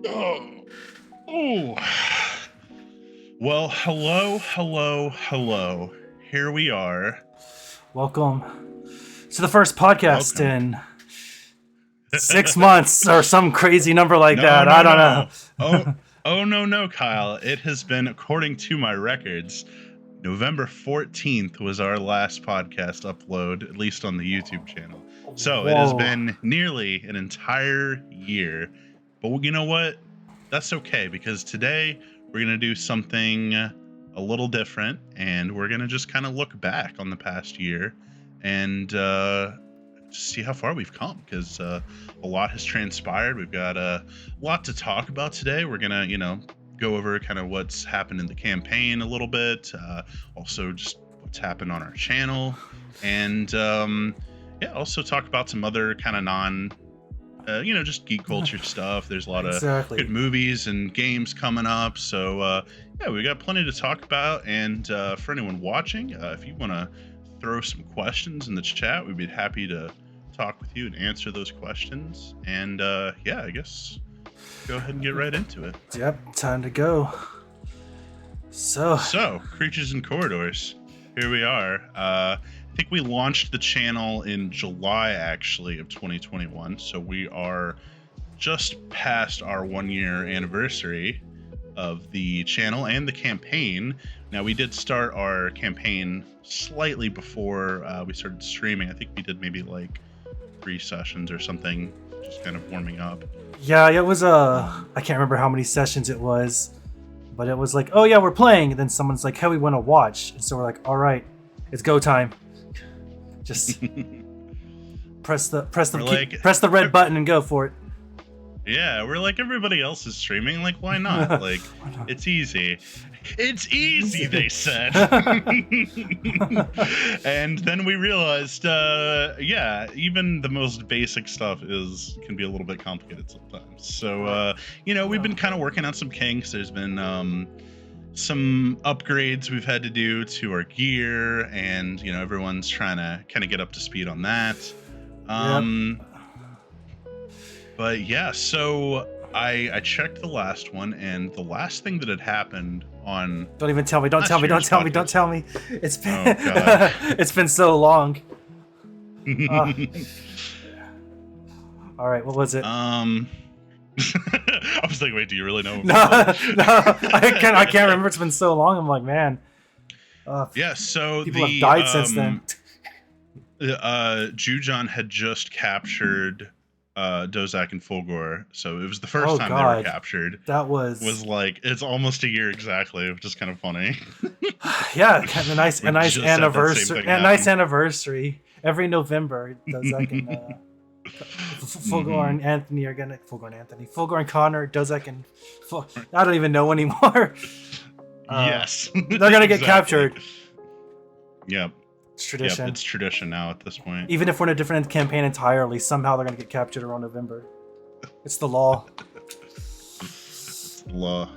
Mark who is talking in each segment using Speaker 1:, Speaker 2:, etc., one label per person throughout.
Speaker 1: Oh. Ooh. Well, hello. Here we are.
Speaker 2: Welcome to the first podcast
Speaker 1: Welcome.
Speaker 2: in 6 months or some crazy number like that. I don't know.
Speaker 1: No, Kyle. It has been, according to my records, November 14th was our last podcast upload, at least on the YouTube channel. So it has
Speaker 2: Whoa.
Speaker 1: been nearly an entire year. But you know what? That's okay, because today we're going to do something a little different, and we're going to just kind of look back on the past year and see how far we've come, because a lot has transpired. We've got a lot to talk about today. We're going to, go over kind of what's happened in the campaign a little bit, also just what's happened on our channel, and also talk about some other kind of just geek culture stuff. There's a lot of good movies and games coming up, so we got plenty to talk about. And for anyone watching, if you want to throw some questions in the chat, we'd be happy to talk with you and answer those questions. And I guess go ahead and get right into it.
Speaker 2: Yep, time to go. So
Speaker 1: Creatures and Corridors, here we are. I think we launched the channel in July, actually, of 2021. So we are just past our 1-year anniversary of the channel and the campaign. Now, we did start our campaign slightly before we started streaming. I think we did maybe like 3 sessions or something, just kind of warming up.
Speaker 2: Yeah, it was I can't remember how many sessions it was, but it was like, oh yeah, we're playing, and then someone's like, hey, we want to watch, and so we're like, all right, it's go time. Just press the red button and go for it.
Speaker 1: Yeah, we're like, everybody else is streaming, like, why not? Like, it's easy. It's easy, they said. And then we realized, even the most basic stuff can be a little bit complicated sometimes. So, we've been kind of working on some kinks. There's been some upgrades we've had to do to our gear, and, everyone's trying to kind of get up to speed on that. But yeah, so I checked the last one, and the last thing that had happened on...
Speaker 2: Don't even tell me, don't tell me. It's been, it's been so long. All right, what was it?
Speaker 1: I was like, wait, do you really know?
Speaker 2: No, I can't remember. It's been so long. I'm like, man.
Speaker 1: So
Speaker 2: people have died since then.
Speaker 1: Jujon had just captured Dozak and Fulgor, so it was the first time they were captured.
Speaker 2: That was
Speaker 1: like, it's almost a year exactly, which is kind of funny.
Speaker 2: Yeah, kind of a nice anniversary. Every November, Dozak and Fulgor and Anthony are gonna Fulgor and Connor, Dozak and I don't even know anymore.
Speaker 1: Yes,
Speaker 2: they're gonna get captured.
Speaker 1: Yep.
Speaker 2: It's tradition.
Speaker 1: Yep, it's tradition now at this point.
Speaker 2: Even if we're in a different campaign entirely, somehow they're going to get captured around November. It's the law.
Speaker 1: It's the law.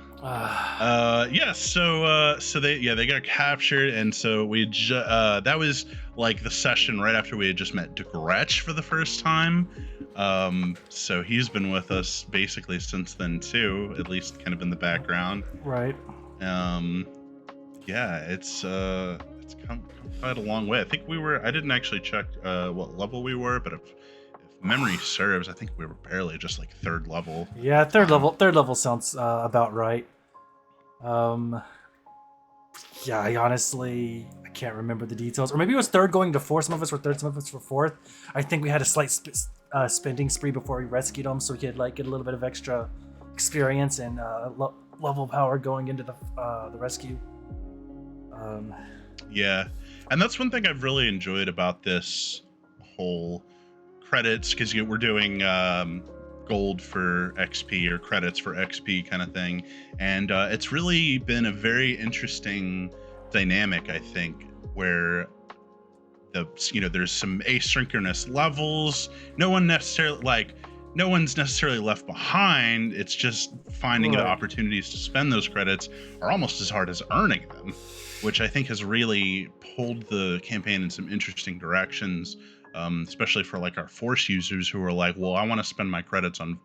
Speaker 1: So they got captured, and so we that was like the session right after we had just met Degretch for the first time. So he's been with us basically since then too, at least kind of in the background.
Speaker 2: Right.
Speaker 1: It's come quite a long way. I think I didn't actually check what level we were, but if memory serves, I think we were barely just like 3rd level.
Speaker 2: Yeah, third level sounds about right. I honestly can't remember the details, or maybe it was 3rd going to 4th. Some of us were 3rd, some of us were 4th. I think we had a slight spending spree before we rescued him, so we could like get a little bit of extra experience and level power going into the rescue.
Speaker 1: Yeah, and that's one thing I've really enjoyed about this whole credits, because we're doing gold for XP or credits for XP kind of thing, and it's really been a very interesting dynamic, I think, where there's some asynchronous levels. No one's necessarily left behind. It's just finding the opportunities to spend those credits are almost as hard as earning them, which I think has really pulled the campaign in some interesting directions, especially for like our Force users who are like, well, I want to spend my credits on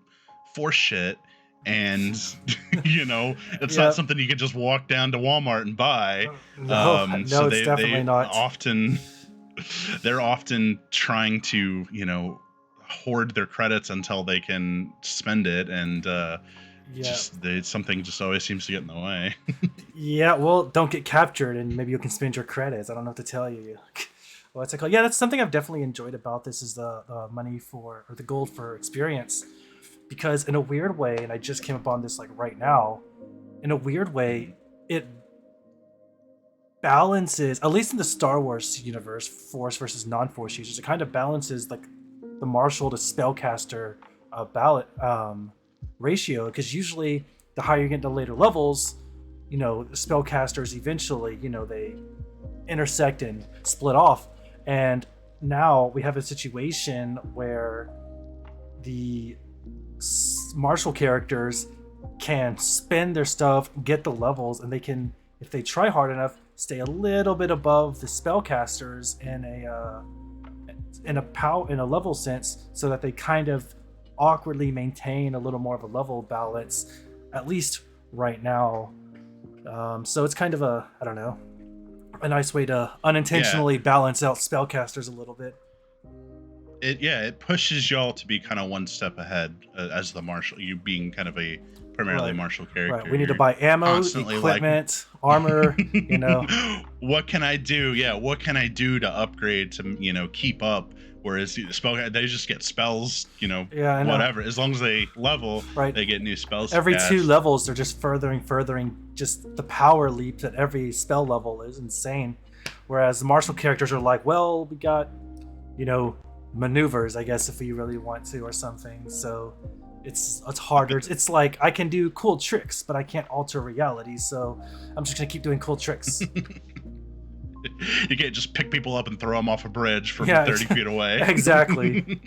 Speaker 1: Force shit, and it's
Speaker 2: Yeah.
Speaker 1: not something you can just walk down to Walmart and buy.
Speaker 2: No, no,
Speaker 1: So
Speaker 2: it's definitely not.
Speaker 1: They're often trying to hoard their credits until they can spend it, and
Speaker 2: Yeah.
Speaker 1: something just always seems to get in the way.
Speaker 2: Yeah, well, don't get captured, and maybe you can spend your credits. I don't know what to tell you. What's it called? Yeah, that's something I've definitely enjoyed about this is the money for or the gold for experience, because in a weird way, and I just came upon this like right now, in a weird way, it balances, at least in the Star Wars universe, Force versus non-Force users. It kind of balances like the martial to spellcaster ballot ratio, because usually the higher you get into later levels, spellcasters eventually, they intersect and split off. And now we have a situation where the martial characters can spend their stuff, get the levels, and they can, if they try hard enough, stay a little bit above the spellcasters in a level sense, so that they kind of awkwardly maintain a little more of a level balance, at least right now. So it's kind of a nice way to unintentionally balance out spellcasters a little bit.
Speaker 1: It pushes y'all to be kind of one step ahead as the martial, you being kind of a primarily martial character.
Speaker 2: Right. We need to buy ammo, equipment, armor.
Speaker 1: What can I do? Yeah, what can I do to upgrade to keep up? Whereas they just get spells, whatever. As long as they level, they get new spells.
Speaker 2: Every 2 levels, they're just furthering. Just the power leap at every spell level is insane. Whereas the martial characters are like, well, we got, maneuvers, I guess, if we really want to, or something. So it's harder. It's like I can do cool tricks, but I can't alter reality. So I'm just gonna keep doing cool tricks.
Speaker 1: You can't just pick people up and throw them off a bridge from 30 feet away.
Speaker 2: Exactly.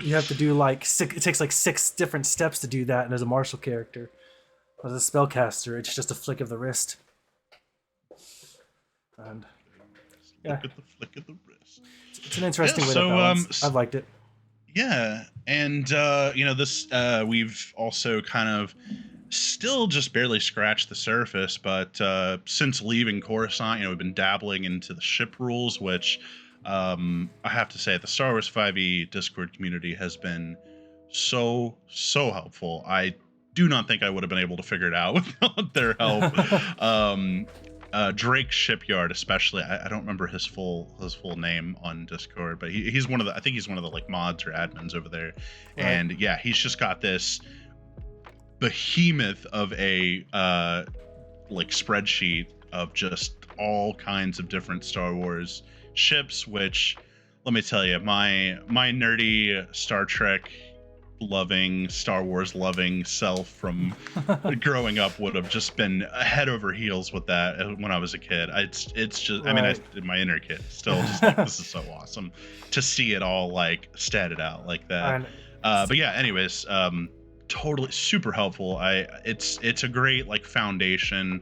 Speaker 2: You have to do it takes 6 different steps to do that, and as a martial character. As a spellcaster, it's just a flick of the wrist. And
Speaker 1: Look at the flick of the wrist.
Speaker 2: It's an interesting way to balance. I've liked it.
Speaker 1: Yeah, and this we've also kind of still just barely scratched the surface, but since leaving Coruscant, we've been dabbling into the ship rules, which I have to say the Star Wars 5e Discord community has been so helpful. I do not think I would have been able to figure it out without their help. Drake Shipyard, especially. I don't remember his full name on Discord, but he's one of the, I think he's one of the mods or admins over there. Right. And yeah, he's just got this behemoth of a spreadsheet of just all kinds of different Star Wars ships, which, let me tell you, my nerdy Star Trek loving, Star Wars loving self from growing up would have just been head over heels with that when I was a kid. It's just, right. My inner kid still just this is so awesome to see it all statted out like that. But yeah, anyways, totally super helpful. It's a great foundation,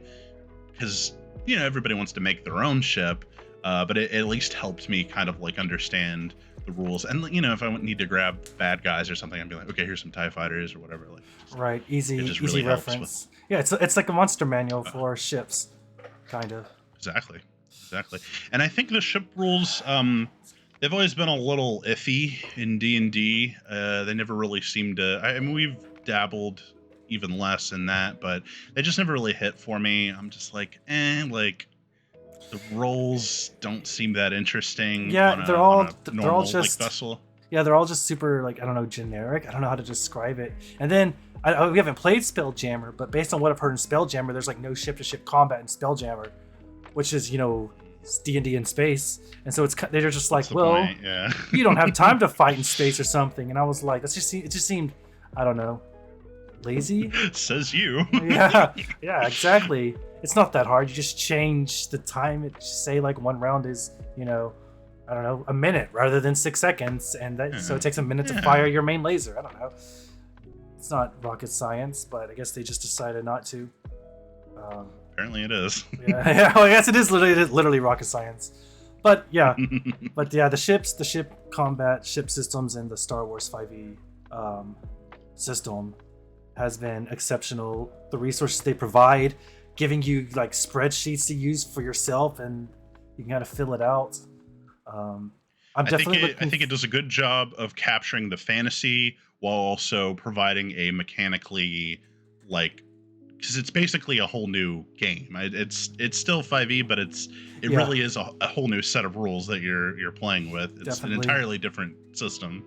Speaker 1: because everybody wants to make their own ship, but it at least helped me kind of understand the rules. And if I need to grab bad guys or something, I'd be like, okay, here's some TIE fighters or whatever.
Speaker 2: Right, easy really reference. Yeah, it's like a monster manual for ships, kind of.
Speaker 1: Exactly. And I think the ship rules, they've always been a little iffy in D&D. They never really seem to. We've dabbled even less in that, but they just never really hit for me. I'm just the roles don't seem that interesting.
Speaker 2: Yeah, they're all just
Speaker 1: vessel.
Speaker 2: Yeah, they're all just super generic. I don't know how to describe it. And then we haven't played Spelljammer, but based on what I've heard in Spelljammer, there's no ship-to-ship combat in Spelljammer, which is D&D in space. And so they're just you don't have time to fight in space or something. And I was like, it just seemed, I don't know, lazy.
Speaker 1: Says you.
Speaker 2: Yeah, exactly. It's not that hard. You just change the time. It just say one round is, I don't know, a minute rather than 6 seconds, and so it takes a minute to fire your main laser. I don't know. It's not rocket science, but I guess they just decided not to.
Speaker 1: Apparently, it is.
Speaker 2: Yeah. Well, I guess it is literally rocket science. But yeah, the ship combat, ship systems, and the Star Wars 5e system has been exceptional. The resources they provide, giving you like spreadsheets to use for yourself, and you can kind of fill it out. I'm definitely
Speaker 1: I think it does a good job of capturing the fantasy while also providing a mechanically like because it's basically a whole new game. It's still 5e, but it
Speaker 2: Yeah,
Speaker 1: really is a whole new set of rules that you're playing with. It's an
Speaker 2: definitely.
Speaker 1: entirely different system.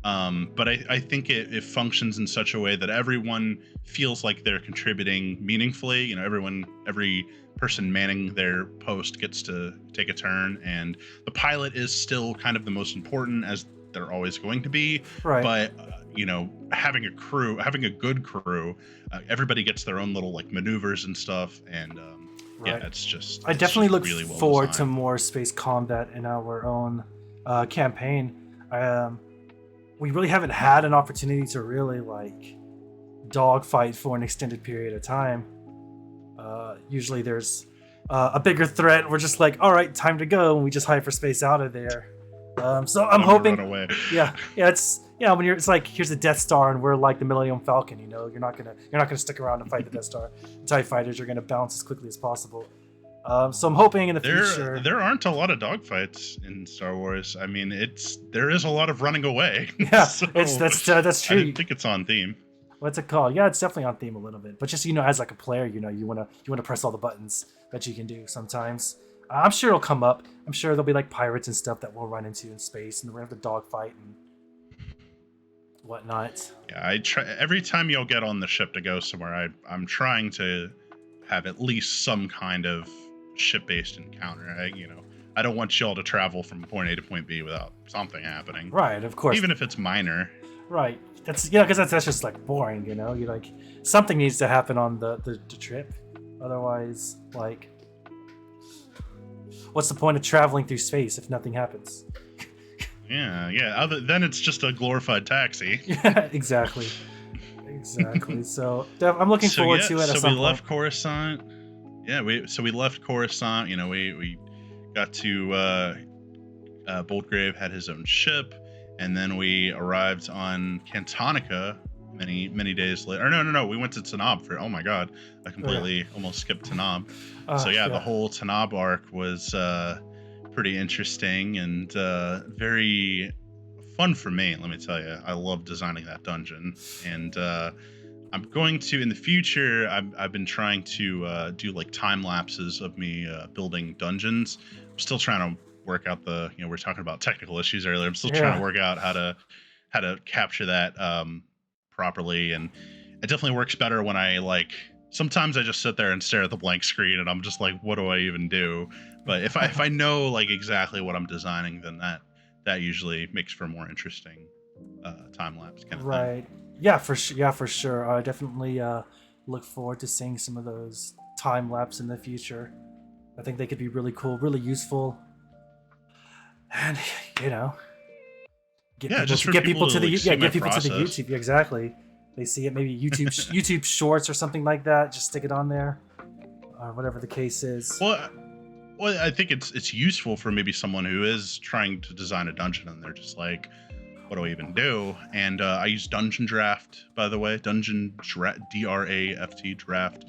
Speaker 1: But I think it functions in such a way that everyone feels like they're contributing meaningfully. You know, every person manning their post gets to take a turn, and the pilot is still kind of the most important, as they're always going to be.
Speaker 2: Right,
Speaker 1: But you know, having a good crew, everybody gets their own little like maneuvers and stuff, and yeah,
Speaker 2: right.
Speaker 1: it's
Speaker 2: I definitely
Speaker 1: just
Speaker 2: look
Speaker 1: really well
Speaker 2: forward to
Speaker 1: designed.
Speaker 2: more space combat in our own campaign. We really haven't had an opportunity to really like dogfight for an extended period of time. Usually there's a bigger threat. We're just like, all right, time to go, and we just hyperspace out of there. So I'm
Speaker 1: Time to run
Speaker 2: hoping,
Speaker 1: away.
Speaker 2: yeah, it's when you're, it's like here's the Death Star, and we're like the Millennium Falcon. You know, you're not gonna stick around and fight the Death Star. The TIE fighters are gonna bounce as quickly as possible. So I'm hoping in the future.
Speaker 1: There aren't a lot of dogfights in Star Wars. I mean, there is a lot of running away.
Speaker 2: Yeah,
Speaker 1: So
Speaker 2: that's
Speaker 1: I
Speaker 2: true.
Speaker 1: think it's on theme.
Speaker 2: What's it called? Yeah, it's definitely on theme a little bit. But just as like a player, you wanna press all the buttons that you can do sometimes. I'm sure it'll come up. I'm sure there'll be like pirates and stuff that we'll run into in space, and we're gonna have to dogfight and whatnot.
Speaker 1: Yeah, I try every time you'll get on the ship to go somewhere. I'm trying to have at least some kind of ship-based encounter. I don't want y'all to travel from point A to point B without something happening,
Speaker 2: Right, of course.
Speaker 1: even if it's minor.
Speaker 2: Right. That's because that's just like boring. You like something needs to happen on the trip. Otherwise, like, what's the point of traveling through space if nothing happens?
Speaker 1: Yeah. Then it's just a glorified taxi.
Speaker 2: Yeah, exactly. Exactly. So I'm looking forward to it. At
Speaker 1: So
Speaker 2: some
Speaker 1: we
Speaker 2: point.
Speaker 1: left Coruscant. Yeah, we left Coruscant. You know, we got to Boldgrave had his own ship, and then we arrived on Cantonica many days later. Or no, we went to Tanab for. Oh my God, I completely almost skipped Tanab. So yeah, the whole Tanab arc was pretty interesting and very fun for me. Let me tell you, I love designing that dungeon, and I'm going to in the future. I've been trying to do like time lapses of me building dungeons. I'm still trying to work out we were talking about technical issues earlier. I'm still trying to work out how to capture that properly, and it definitely works better when I like. Sometimes I just sit there and stare at the blank screen, and I'm just like, what do I even do? But if I know like exactly what I'm designing, then that usually makes for a more interesting time lapse kind of thing.
Speaker 2: Right. Yeah, for sure. Yeah, for sure. I definitely look forward to seeing some of those time lapse in the future. I think they could be really cool, really useful, and get people
Speaker 1: Just for
Speaker 2: to get people to the
Speaker 1: like, see my
Speaker 2: get people to the
Speaker 1: process.
Speaker 2: YouTube. Yeah, exactly. They see it, maybe YouTube YouTube Shorts or something like that. Just stick it on there, or whatever the case is.
Speaker 1: Well, I think it's useful for maybe someone who is trying to design a dungeon and they're just like, what do I even do? And I use Dungeon Draft, by the way, DRAFT draft.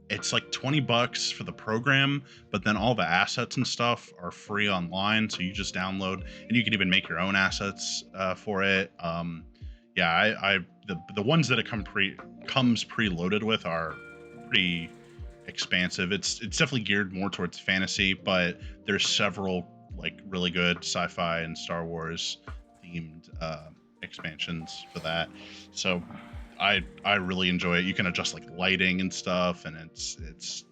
Speaker 1: It's like $20 for the program, but then all the assets and stuff are free online, so you just download, and you can even make your own assets for it. Yeah, the ones that it comes preloaded with are pretty expansive. It's definitely geared more towards fantasy, but there's several like really good sci-fi and Star Wars themed expansions for that. So I really enjoy it. You can adjust like lighting and stuff, and it's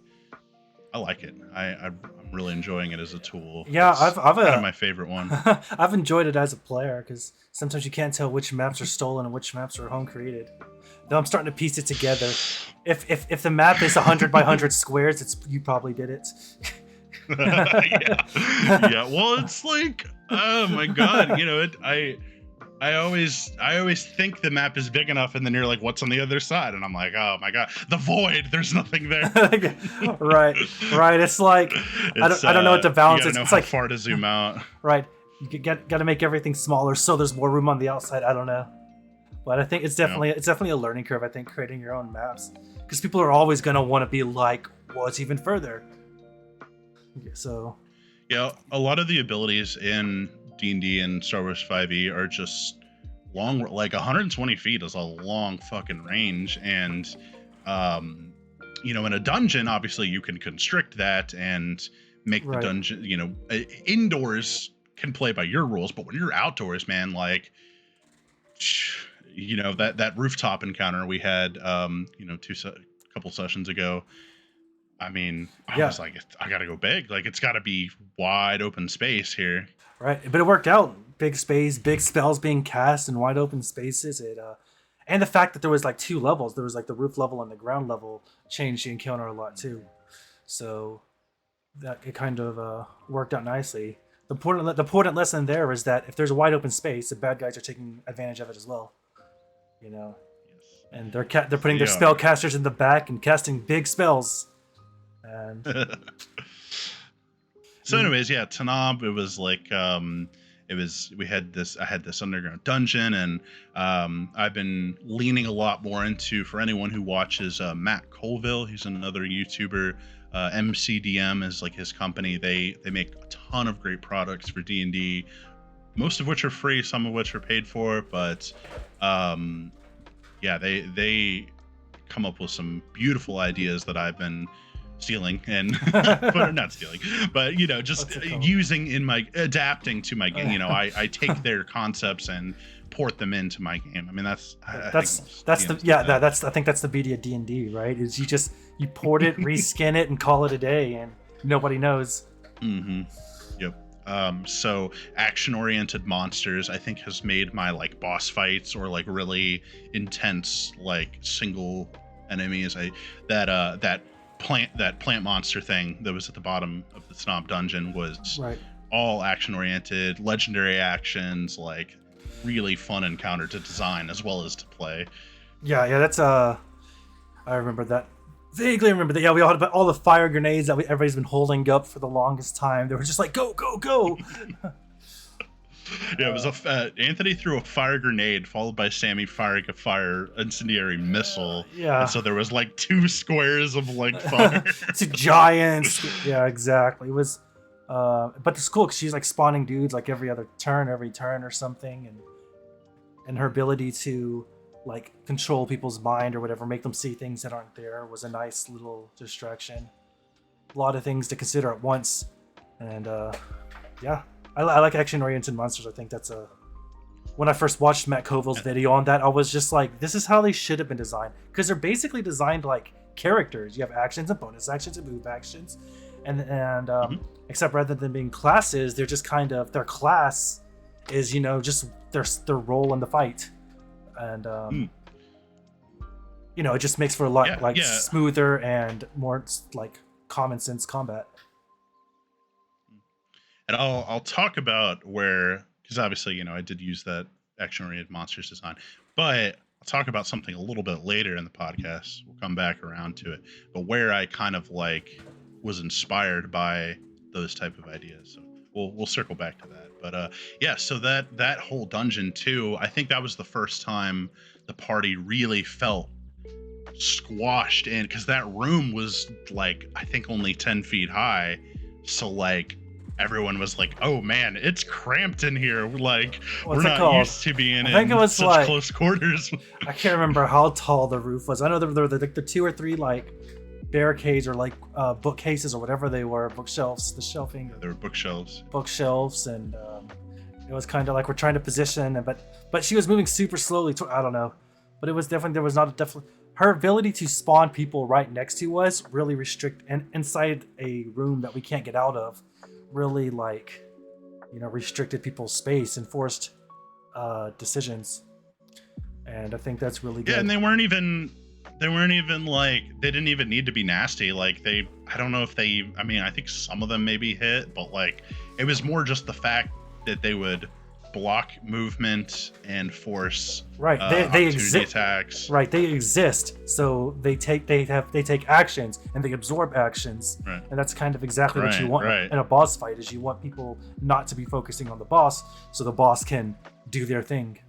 Speaker 1: I like it. I'm really enjoying it as a tool.
Speaker 2: Yeah,
Speaker 1: It's
Speaker 2: I've
Speaker 1: kind of my favorite one.
Speaker 2: I've enjoyed it as a player because sometimes you can't tell which maps are stolen and which maps are home created. Though I'm starting to piece it together. If the map is 100 by 100 squares, you probably did it.
Speaker 1: Yeah. Well, it's like, oh my God, I always think the map is big enough, and then you're like, what's on the other side? And I'm like, oh my God, the void. There's nothing there.
Speaker 2: Right. It's like I don't know what to balance.
Speaker 1: You gotta know
Speaker 2: It's
Speaker 1: how
Speaker 2: like
Speaker 1: far to zoom out.
Speaker 2: right. You got to make everything smaller so there's more room on the outside. I don't know. But I think it's definitely a learning curve. I think creating your own maps, because people are always gonna want to be like, what's even further. So
Speaker 1: Yeah, a lot of the abilities in D&D and Star Wars 5e are just long. Like 120 feet is a long fucking range, and in a dungeon, obviously you can constrict that and make the dungeon. Indoors can play by your rules, but when you're outdoors, man, like, that rooftop encounter we had, couple sessions ago. I mean, I was like, I gotta go big. Like, it's gotta be wide open space here.
Speaker 2: Right, but it worked out. Big space, big spells being cast in wide open spaces. And the fact that there was like 2 levels. There was like the roof level and the ground level changed the encounter a lot too. So that it kind of worked out nicely. The important lesson there is that if there's a wide open space, the bad guys are taking advantage of it as well. Yes. And they're putting their spellcasters in the back and casting big spells. And
Speaker 1: so anyways, Tanab, it was like I had this underground dungeon, and I've been leaning a lot more into, for anyone who watches, Matt Colville. He's another YouTuber. MCDM is like his company. They make a ton of great products for D&D, most of which are free, some of which are paid for, but they come up with some beautiful ideas that I've been stealing and but not stealing, but just using in my adapting to my game. I take their concepts and port them into my game. I mean, I think that's the beauty of D&D, right? Is you port it, reskin it, and call it a day, and nobody knows. Yep. So action-oriented monsters, I think, has made my like boss fights or like really intense like single enemies. That plant monster thing that was at the bottom of the Snob dungeon was all action-oriented, legendary actions, like really fun encounter to design as well as to play.
Speaker 2: Yeah, that's I remember that. Vaguely remember that. Yeah, we all had all the fire grenades that everybody's been holding up for the longest time. They were just like, go, go, go.
Speaker 1: Yeah, it was Anthony threw a fire grenade followed by Sammy firing a fire incendiary missile.
Speaker 2: Yeah.
Speaker 1: And so there was like 2 squares of like fire.
Speaker 2: 2 giants. Yeah, exactly. It was, but it's cool because she's like spawning dudes like every turn or something, and her ability to like control people's mind or whatever, make them see things that aren't there, was a nice little distraction. A lot of things to consider at once, and I like action-oriented monsters. I think that's when I first watched Matt Colville's video on that, I was just like, this is how they should have been designed, because they're basically designed like characters. You have actions and bonus actions and move actions, and except rather than being classes, they're just kind of, their class is just their role in the fight, and it just makes for a lot smoother and more like common sense combat.
Speaker 1: And I'll talk about where, because obviously I did use that action-oriented monsters design, but I'll talk about something a little bit later in the podcast. We'll come back around to it, but where I kind of like was inspired by those type of ideas. So we'll circle back to that. But so that whole dungeon too, I think that was the first time the party really felt squashed in, because that room was like, I think only 10 feet high. So like everyone was like, oh man, it's cramped in here. Like, we're not used to being in such like, close quarters.
Speaker 2: I can't remember how tall the roof was. I know there were like the 2 or 3 like barricades or like bookcases or whatever they were, bookshelves, the shelving.
Speaker 1: There were bookshelves,
Speaker 2: and it was kind of like we're trying to position, but she was moving super slowly. I don't know, but it was definitely her ability to spawn people right next to us really inside a room that we can't get out of, really like restricted people's space and forced decisions, and I think that's really good.
Speaker 1: Yeah, and they weren't even like, they didn't even need to be nasty. Like I don't know if I think some of them maybe hit, but like it was more just the fact that they would block movement and force
Speaker 2: they exist
Speaker 1: attacks.
Speaker 2: Right, they exist, so they take actions and they absorb actions,
Speaker 1: right.
Speaker 2: And that's kind of exactly what you want in a boss fight. Is you want people not to be focusing on the boss, so the boss can do their thing.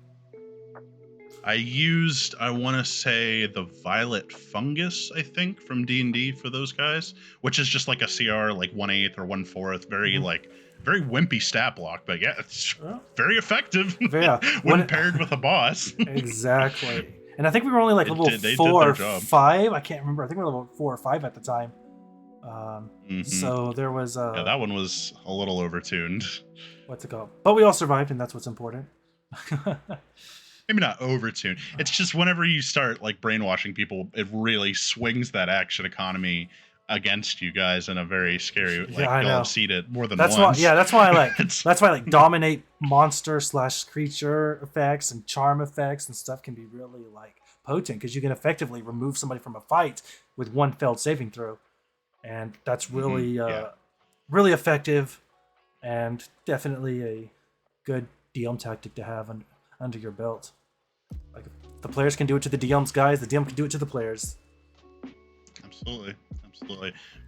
Speaker 1: I used, I want to say, the Violet Fungus, I think, from D&D for those guys, which is just like a CR, like 1/8 or 1/4, very
Speaker 2: Mhm.
Speaker 1: like very wimpy stat block, but yeah, it's
Speaker 2: Well,
Speaker 1: very effective
Speaker 2: yeah,
Speaker 1: when paired with a boss.
Speaker 2: exactly. And I think we were only like level
Speaker 1: They did
Speaker 2: 4
Speaker 1: their
Speaker 2: or
Speaker 1: job.
Speaker 2: 5. I can't remember. I think we were level 4 or 5 at the time.
Speaker 1: Hmm.
Speaker 2: So there was
Speaker 1: Yeah, that one was a little overtuned.
Speaker 2: what's it called? But we all survived, and that's what's important.
Speaker 1: Maybe not overtuned. It's just whenever you start like brainwashing people, it really swings that action economy against you guys in a very scary. Like
Speaker 2: Yeah, I
Speaker 1: you'll
Speaker 2: know.
Speaker 1: have seen it more than
Speaker 2: That's why.
Speaker 1: once.
Speaker 2: Yeah, that's why I like.
Speaker 1: It's
Speaker 2: That's why like dominate monster / creature effects and charm effects and stuff can be really like potent because you can effectively remove somebody from a fight with one failed saving throw, and that's really
Speaker 1: yeah.
Speaker 2: really effective and definitely a good DM tactic to have under your belt. Like if the players can do it to the DMs, guys. The DM can do it to the players.
Speaker 1: Absolutely.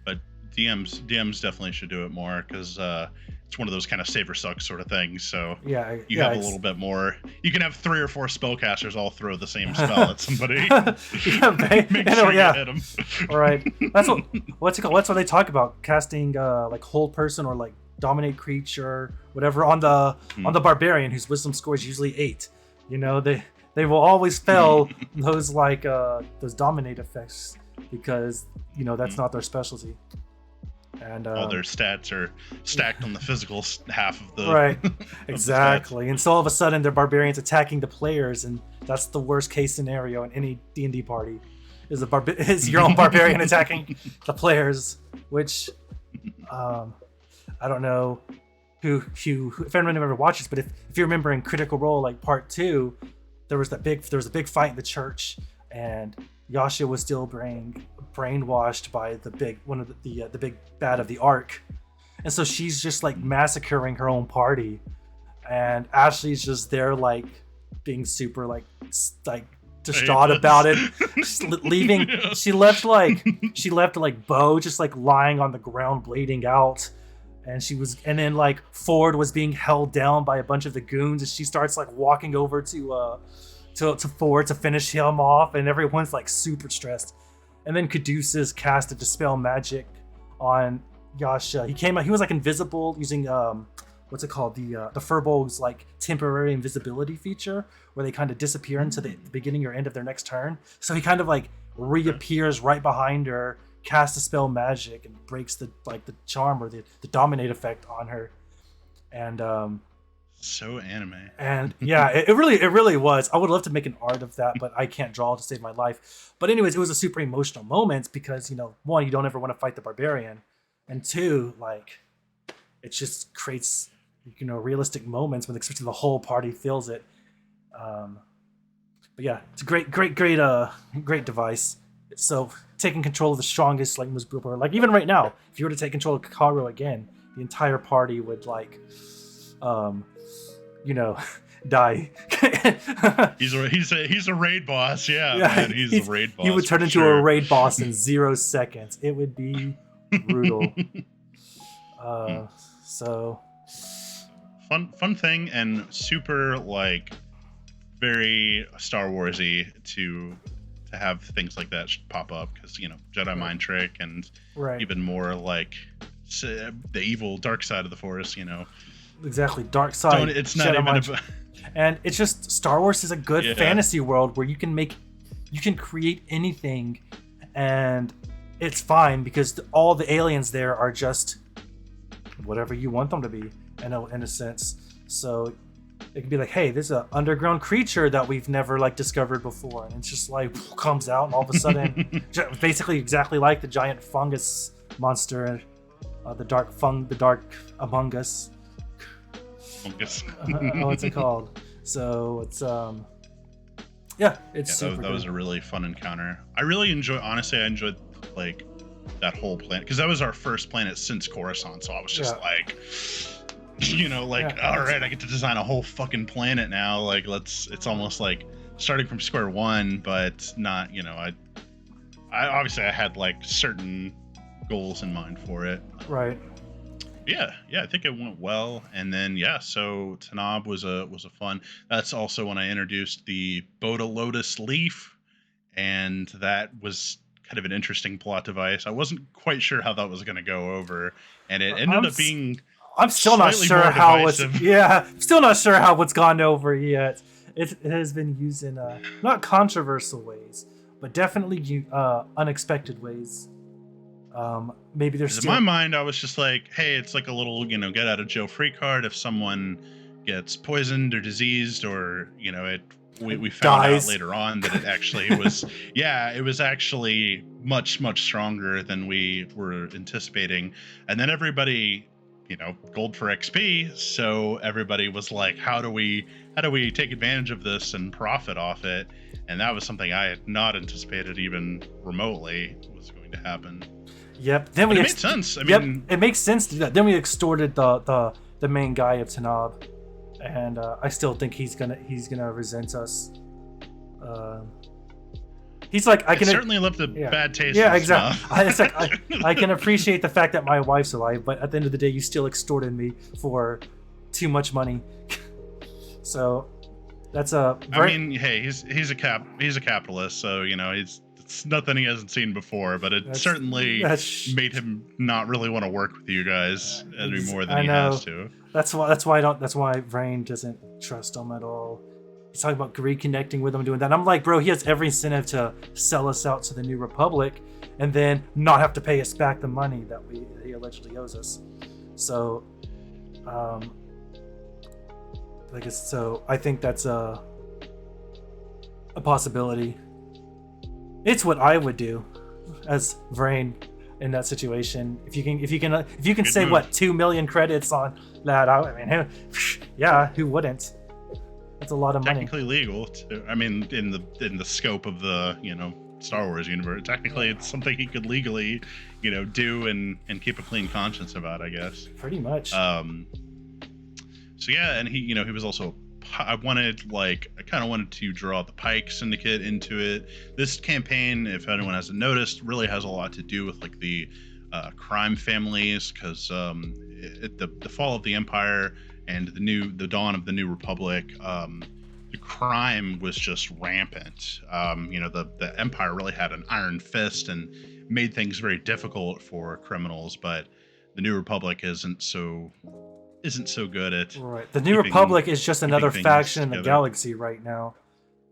Speaker 1: But DMs definitely should do it more because it's one of those kind of save or suck sort of things. So
Speaker 2: Yeah,
Speaker 1: you
Speaker 2: yeah,
Speaker 1: have a little bit more. You can have 3 or 4 spellcasters all throw the same spell at somebody. Make sure you hit them.
Speaker 2: All right. That's what's it called? That's what they talk about casting like hold person or like dominate creature, whatever on the barbarian whose wisdom score is usually 8. You know, they will always fail those like those dominate effects because you know that's not their specialty. And
Speaker 1: All their stats are stacked on the physical half of the
Speaker 2: right,
Speaker 1: of
Speaker 2: exactly. And so all of a sudden they're barbarians attacking the players, and that's the worst case scenario in any D&D party. Is your own barbarian attacking the players, which I don't know who if anyone ever watches, but if you remember in Critical Role like part 2, there was a big fight in the church, and Yasha was still brainwashed by the big bad of the Ark, and so she's just like massacring her own party, and Ashley's just there like being super like distraught about it. She's leaving.
Speaker 1: Yeah.
Speaker 2: She left like Bo just like lying on the ground bleeding out. And then like Ford was being held down by a bunch of the goons, and she starts like walking over to Ford to finish him off, and everyone's like super stressed. And then Caduceus cast a dispel magic on Yasha. He was like invisible using what's it called, the Furbolg's like temporary invisibility feature, where they kind of disappear into the beginning or end of their next turn. So he kind of like reappears right behind her, casts a spell magic, and breaks the charm or the dominate effect on her. And
Speaker 1: so anime.
Speaker 2: And yeah, it really was. I would love to make an art of that, but I can't draw to save my life. But anyways, it was a super emotional moment because, you know, 1, you don't ever want to fight the barbarian, and 2, like it just creates, you know, realistic moments when especially the whole party feels it. But yeah, it's a great device. So taking control of the strongest like Musbrook, like even right now, if you were to take control of Karu again, the entire party would like you know, die.
Speaker 1: he's a raid boss, yeah man, he's a raid boss.
Speaker 2: He would turn into a raid boss in 0 seconds. It would be brutal. So
Speaker 1: fun thing, and super like very Star Warsy to have things like that pop up, because, you know, Jedi mind trick, and even more like the evil dark side of the Force, you know.
Speaker 2: Exactly, dark side.
Speaker 1: It's not even about...
Speaker 2: And it's just Star Wars is a good fantasy world where you can create anything, and it's fine because all the aliens there are just whatever you want them to be in a sense. So it can be like, hey, there's an underground creature that we've never like discovered before, and it's just like comes out, and all of a sudden, basically exactly like the giant fungus monster, the dark Among Us. What's it called? So it's it's super
Speaker 1: that was a really fun encounter. I enjoyed like that whole planet, because that was our first planet since Coruscant, so I was just like, you know, like, all right, I get to design a whole fucking planet now, like it's almost like starting from square one, but not, you know, I obviously I had like certain goals in mind for it.
Speaker 2: Right.
Speaker 1: Yeah, I think it went well. And then yeah, so Tanab was a fun. That's also when I introduced the Boda Lotus Leaf, and that was kind of an interesting plot device. I wasn't quite sure how that was going to go over, and it ended
Speaker 2: I'm
Speaker 1: up being
Speaker 2: I'm still not
Speaker 1: slightly
Speaker 2: sure
Speaker 1: more
Speaker 2: how it's
Speaker 1: divisive.
Speaker 2: still not sure how it's gone over yet. It has been used in not controversial ways, but definitely unexpected ways. Maybe there's
Speaker 1: 'Cause in my
Speaker 2: still
Speaker 1: mind, I was just like, hey, it's like a little, get out of jail free card if someone gets poisoned or diseased, or we found out
Speaker 2: dies.
Speaker 1: later on that it actually was, yeah, it was actually much much stronger than we were anticipating. And then everybody, gold for XP, so everybody was like, how do we take advantage of this and profit off it? And that was something I had not anticipated even remotely was going to happen.
Speaker 2: Yep. Then
Speaker 1: But
Speaker 2: we
Speaker 1: it made sense. I
Speaker 2: Yep.
Speaker 1: mean,
Speaker 2: It makes sense to do that. Then we extorted the main guy of Tanab, and I still think he's gonna resent us. Uh, he's like, I
Speaker 1: it
Speaker 2: can
Speaker 1: certainly left a
Speaker 2: yeah.
Speaker 1: bad taste.
Speaker 2: Yeah,
Speaker 1: in his
Speaker 2: exactly.
Speaker 1: mouth.
Speaker 2: It's like I can appreciate the fact that my wife's alive, but at the end of the day, you still extorted me for too much money. So that's a.
Speaker 1: I mean, hey, he's a capitalist, so it's nothing he hasn't seen before. But it certainly made him not really want to work with you guys any more than he has to.
Speaker 2: That's why Vrain doesn't trust him at all. He's talking about reconnecting with him and doing that. And I'm like, bro, he has every incentive to sell us out to the New Republic and then not have to pay us back the money that he allegedly owes us. So, I think that's a possibility. It's what I would do as Vrain in that situation. If you can say
Speaker 1: move.
Speaker 2: what 2 million credits on that, I mean, yeah, who wouldn't? That's a lot of money.
Speaker 1: Technically legal. I mean, in the scope of the Star Wars universe, technically it's something he could legally do and keep a clean conscience about, I guess.
Speaker 2: Pretty much.
Speaker 1: So yeah, and he was also. I kind of wanted to draw the Pike Syndicate into it. This campaign, if anyone hasn't noticed, really has a lot to do with like the crime families, because the fall of the Empire and the dawn of the New Republic, the crime was just rampant. The Empire really had an iron fist and made things very difficult for criminals, but the New Republic isn't so good at
Speaker 2: right. The New Republic is just another faction in the galaxy right now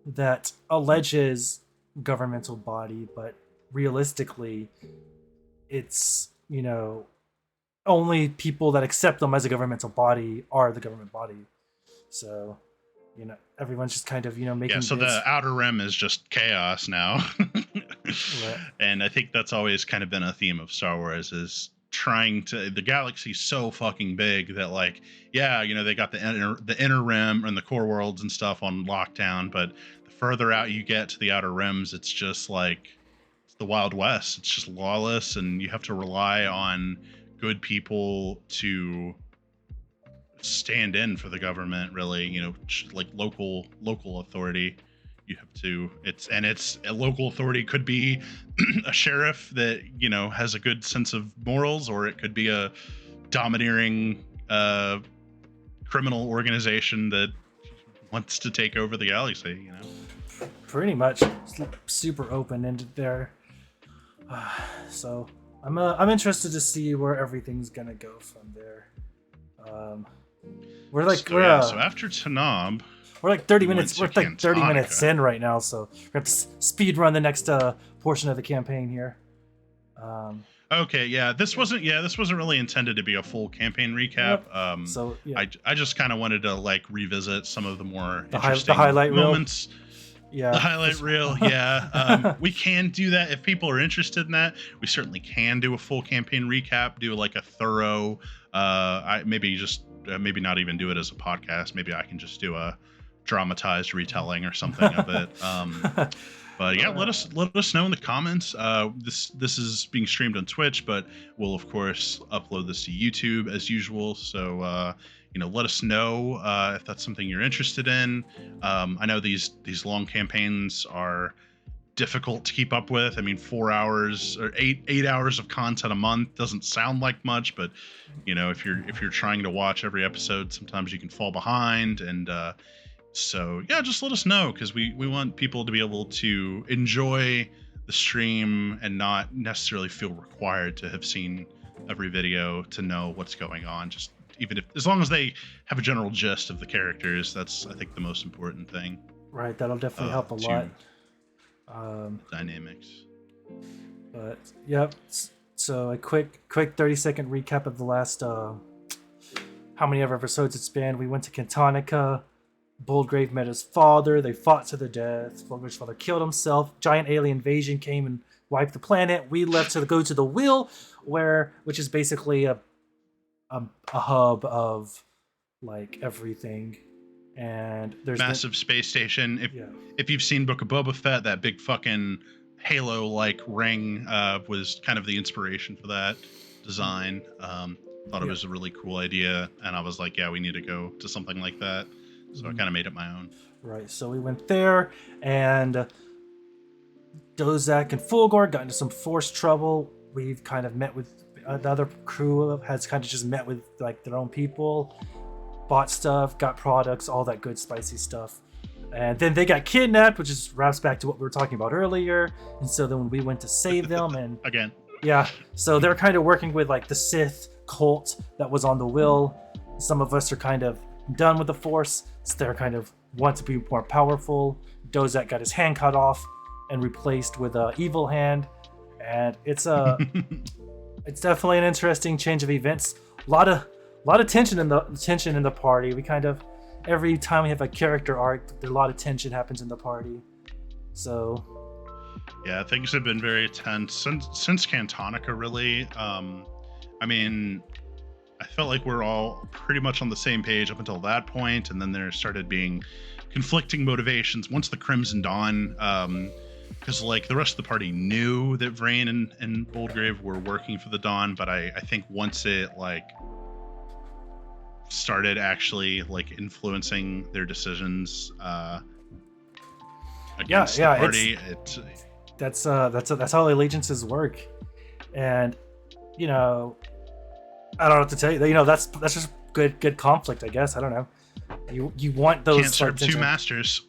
Speaker 2: that alleges governmental body, but realistically, it's only people that accept them as a governmental body are the government body. So, everyone's just kind of making.
Speaker 1: Yeah. So the Outer Rim is just chaos now,
Speaker 2: right.
Speaker 1: And I think that's always kind of been a theme of Star Wars is the galaxy's so fucking big that they got the inner rim and the core worlds and stuff on lockdown, but the further out you get to the outer rims, it's just like it's the Wild West. It's just lawless, and you have to rely on good people to stand in for the government, really, like local authority. You have to it's a local authority could be a sheriff that has a good sense of morals, or it could be a domineering criminal organization that wants to take over the galaxy.
Speaker 2: Pretty much super open-ended there. So I'm interested to see where everything's gonna go from there.
Speaker 1: So after Tanab,
Speaker 2: we're like 30 minutes. We're like 30 minutes in right now, so we have to speed run the next portion of the campaign here.
Speaker 1: Okay, yeah, this wasn't really intended to be a full campaign recap.
Speaker 2: Yep. So yeah.
Speaker 1: I just kind of wanted to revisit some of the more
Speaker 2: the
Speaker 1: interesting
Speaker 2: highlight
Speaker 1: moments.
Speaker 2: Reel. Yeah,
Speaker 1: the highlight reel. Yeah, we can do that if people are interested in that. We certainly can do a full campaign recap. Do a thorough. Maybe not even do it as a podcast. Maybe I can just do a dramatized retelling or something of it. But yeah, let us know in the comments. This is being streamed on Twitch, but we'll of course upload this to YouTube as usual. So let us know if that's something you're interested in. I know these long campaigns are difficult to keep up with. I mean, 4 hours or 8 hours of content a month doesn't sound like much, but you know, if you're trying to watch every episode, sometimes you can fall behind. And so yeah, just let us know, because we want people to be able to enjoy the stream and not necessarily feel required to have seen every video to know what's going on. Just even if, as long as they have a general gist of the characters, that's, I think, the most important thing.
Speaker 2: Right, that'll definitely help a lot.
Speaker 1: Dynamics.
Speaker 2: But yep. So a quick 30-second recap of the last how many ever episodes it's been. We went to Cantonica. Boldgrave met his father. They fought to the death. Boldgrave's father killed himself. Giant alien invasion came and wiped the planet. We left to go to the Wheel, which is basically a hub of like everything. And there's
Speaker 1: massive space station. If you've seen Book of Boba Fett, that big fucking Halo-like ring was kind of the inspiration for that design. Thought it was a really cool idea, and I was like, yeah, we need to go to something like that. So I kind of made it my own. Right.
Speaker 2: So we went there, and Dozak and Fulgore got into some Force trouble. We've kind of met with the other crew has kind of just met with like their own people, bought stuff, got products, all that good spicy stuff. And then they got kidnapped, which is wraps back to what we were talking about earlier. And so then we went to save them, and
Speaker 1: again,
Speaker 2: yeah. So they're kind of working with like the Sith cult that was on the Will. Some of us are kind of done with the Force, so they're kind of want to be more powerful. Dozak got his hand cut off and replaced with a evil hand, and it's it's definitely an interesting change of events. A lot of tension in the party. We kind of, every time we have a character arc, a lot of tension happens in the party. So
Speaker 1: yeah, things have been very tense since Cantonica, really. I mean, I felt like we're all pretty much on the same page up until that point, and then there started being conflicting motivations once the Crimson Dawn, because like the rest of the party knew that Vrain and Boldgrave were working for the Dawn, but I think once it like started actually like influencing their decisions against the party,
Speaker 2: that's how allegiances work. And you know, I don't know what to tell you. You know, that's just good conflict, I guess. I don't know. You want those.
Speaker 1: Can't serve two masters.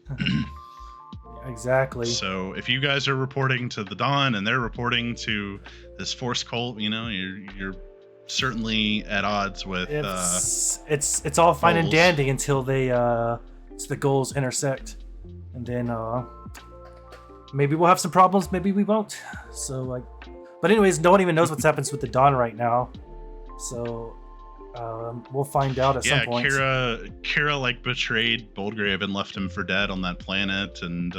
Speaker 2: Exactly.
Speaker 1: So if you guys are reporting to the Dawn and they're reporting to this Force cult, you know, you're certainly at odds with.
Speaker 2: It's all fine and dandy until the goals intersect, and then maybe we'll have some problems. Maybe we won't. So like, but anyways, no one even knows what's happens with the Dawn right now. So we'll find out at some point.
Speaker 1: Kira like betrayed Boldgrave and left him for dead on that planet, and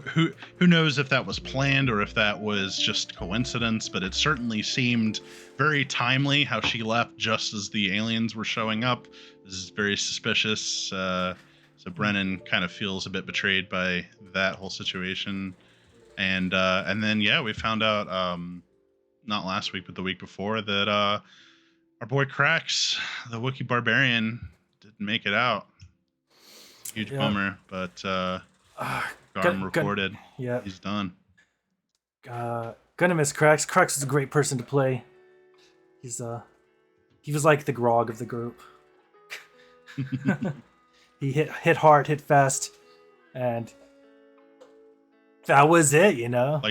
Speaker 1: who knows if that was planned or if that was just coincidence, but it certainly seemed very timely how she left just as the aliens were showing up. This is very suspicious. So Brennan kind of feels a bit betrayed by that whole situation. And then yeah, we found out not last week but the week before that our boy Krax, the Wookiee barbarian, didn't make it out. Huge bummer, but Garm reported he's done.
Speaker 2: Gonna miss Krax. Krax is a great person to play. He was like the Grog of the group. He hit hard, hit fast, and that was it, you know.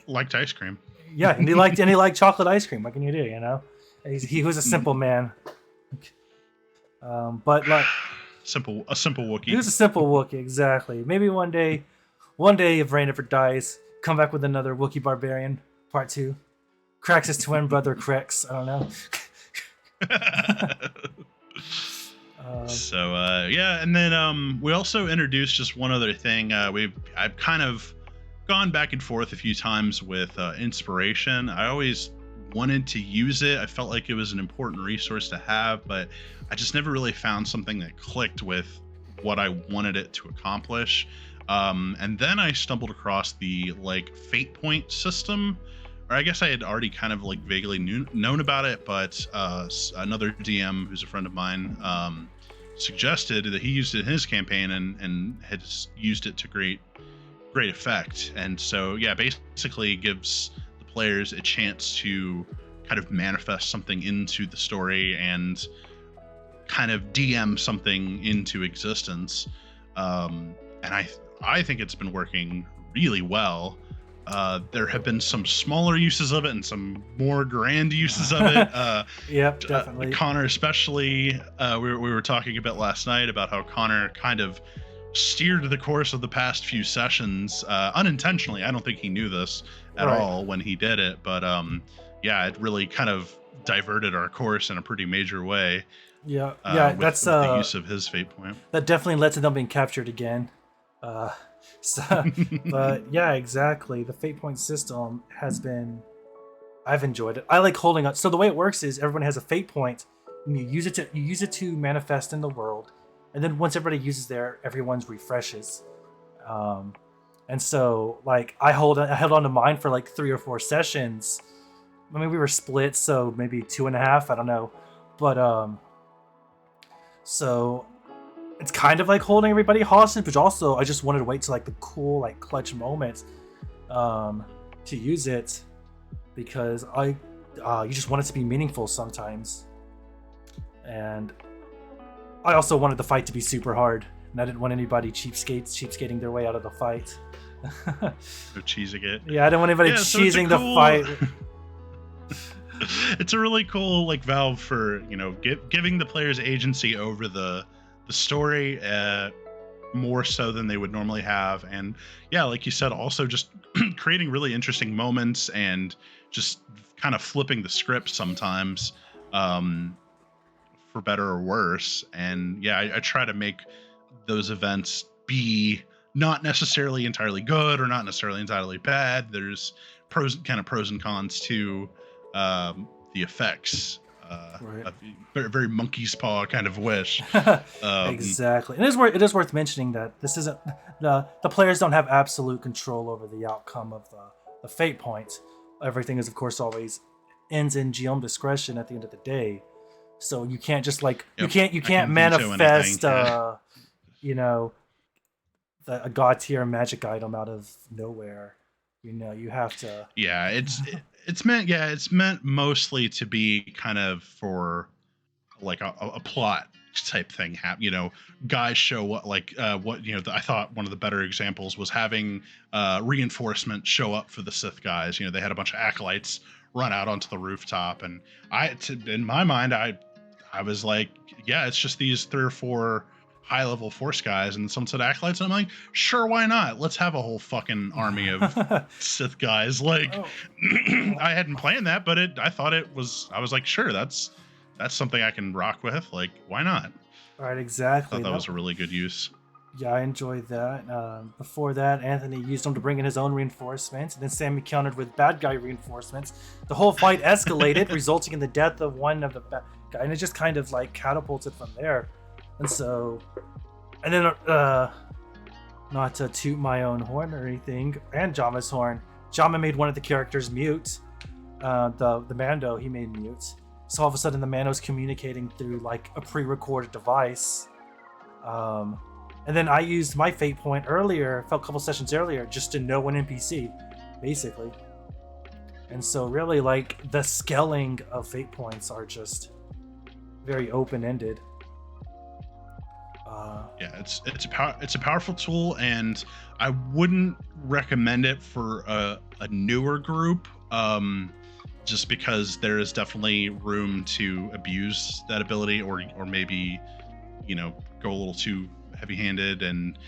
Speaker 1: Liked ice cream.
Speaker 2: Yeah, and he liked chocolate ice cream. What can you do, you know? He was a simple man. But like
Speaker 1: a simple Wookiee.
Speaker 2: He was a simple Wookiee, exactly. Maybe one day if Vrain ever dies, come back with another Wookiee barbarian, part 2. Krax's twin brother Krex. I don't know.
Speaker 1: Yeah, and then we also introduced just one other thing. I've kind of gone back and forth a few times with inspiration. I always wanted to use it. I felt like it was an important resource to have, but I just never really found something that clicked with what I wanted it to accomplish. And then I stumbled across the like fate point system, or I guess I had already kind of like vaguely known about it, but another DM who's a friend of mine suggested that he used it in his campaign and had used it to great great effect. And so, yeah, basically gives the players a chance to kind of manifest something into the story and kind of DM something into existence. And I think it's been working really well. There have been some smaller uses of it and some more grand uses of it.
Speaker 2: Yep, definitely.
Speaker 1: Connor, especially, we were talking a bit last night about how Connor kind of steered the course of the past few sessions unintentionally. I don't think he knew this at all when he did it, but yeah, it really kind of diverted our course in a pretty major way.
Speaker 2: Yeah,
Speaker 1: with
Speaker 2: that's
Speaker 1: the use of his fate point.
Speaker 2: That definitely led to them being captured again. But yeah, exactly. The fate point system has been. I've enjoyed it. I like holding up. So the way it works is everyone has a fate point, and you use it to manifest in the world, and then once everybody uses there, everyone's refreshes. And so like I held on to mine for like 3 or 4 sessions. I mean, we were split, so maybe 2.5. I don't know, but so it's kind of like holding everybody hostage, but also I just wanted to wait till like the cool, like clutch moment to use it, because you just want it to be meaningful sometimes. And I also wanted the fight to be super hard, and I didn't want anybody cheapskating their way out of the fight.
Speaker 1: No cheesing it.
Speaker 2: Yeah, I didn't want anybody cheesing the fight.
Speaker 1: It's a really cool like valve for, you know, giving the players agency over the story more so than they would normally have. And yeah, like you said, also just creating really interesting moments and just kind of flipping the script sometimes, for better or worse. And yeah, I try to make those events be not necessarily entirely good or not necessarily entirely bad. There's pros and cons to the effects. A very, very monkey's paw kind of wish.
Speaker 2: Exactly. It is worth mentioning that this isn't the players don't have absolute control over the outcome of the fate point. Everything is, of course, always ends in GM discretion at the end of the day. So you can't just like you can't manifest you know, a god tier magic item out of nowhere. You know, you have to.
Speaker 1: Yeah, it's meant mostly to be kind of for like a plot type thing. You know, guys show what you know. I thought one of the better examples was having reinforcement show up for the Sith guys. You know, they had a bunch of acolytes run out onto the rooftop, and in my mind, I was like, yeah, it's just these 3 or 4 high-level Force guys, and someone said acolytes, and I'm like, sure, why not? Let's have a whole fucking army of Sith guys. Like, I hadn't planned that, but I was like, sure, that's something I can rock with. Like, why not?
Speaker 2: Right, exactly.
Speaker 1: I thought that was a really good use.
Speaker 2: Yeah, I enjoyed that. Before that, Anthony used them to bring in his own reinforcements, and then Sammy countered with bad guy reinforcements. The whole fight escalated, resulting in the death of one of the bad guy, and it just kind of like catapulted from there. And so, and then, not to toot my own horn or anything, and Jama's horn, Jama made one of the characters mute. The Mando, he made mute. So all of a sudden, the Mando's communicating through like a pre-recorded device. And then I used my fate point earlier, a couple sessions earlier, just to know an NPC, basically. And so really, like, the scaling of fate points are just very open-ended.
Speaker 1: Yeah, it's a powerful tool, and I wouldn't recommend it for a newer group, just because there is definitely room to abuse that ability, or maybe, you know, go a little too heavy-handed and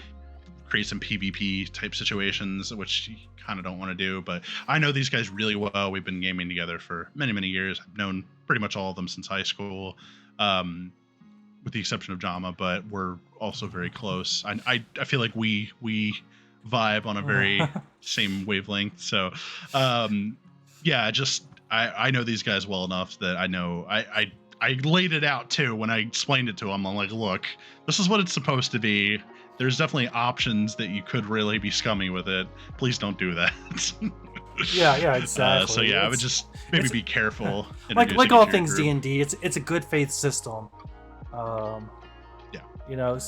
Speaker 1: create some PvP type situations, which you kind of don't want to do. But I know these guys really well. We've been gaming together for many years. I've known pretty much all of them since high school, with the exception of Jama, but we're also very close. I feel like we vibe on a very same wavelength. So yeah, just I know these guys well enough that I know I laid it out too when I explained it to them. I'm like, look, this is what it's supposed to be. There's definitely options that you could really be scummy with it. Please don't do that.
Speaker 2: Yeah, exactly.
Speaker 1: So yeah, I would just maybe be careful.
Speaker 2: Like all things D&D, it's a good faith system.
Speaker 1: Yeah.
Speaker 2: You know,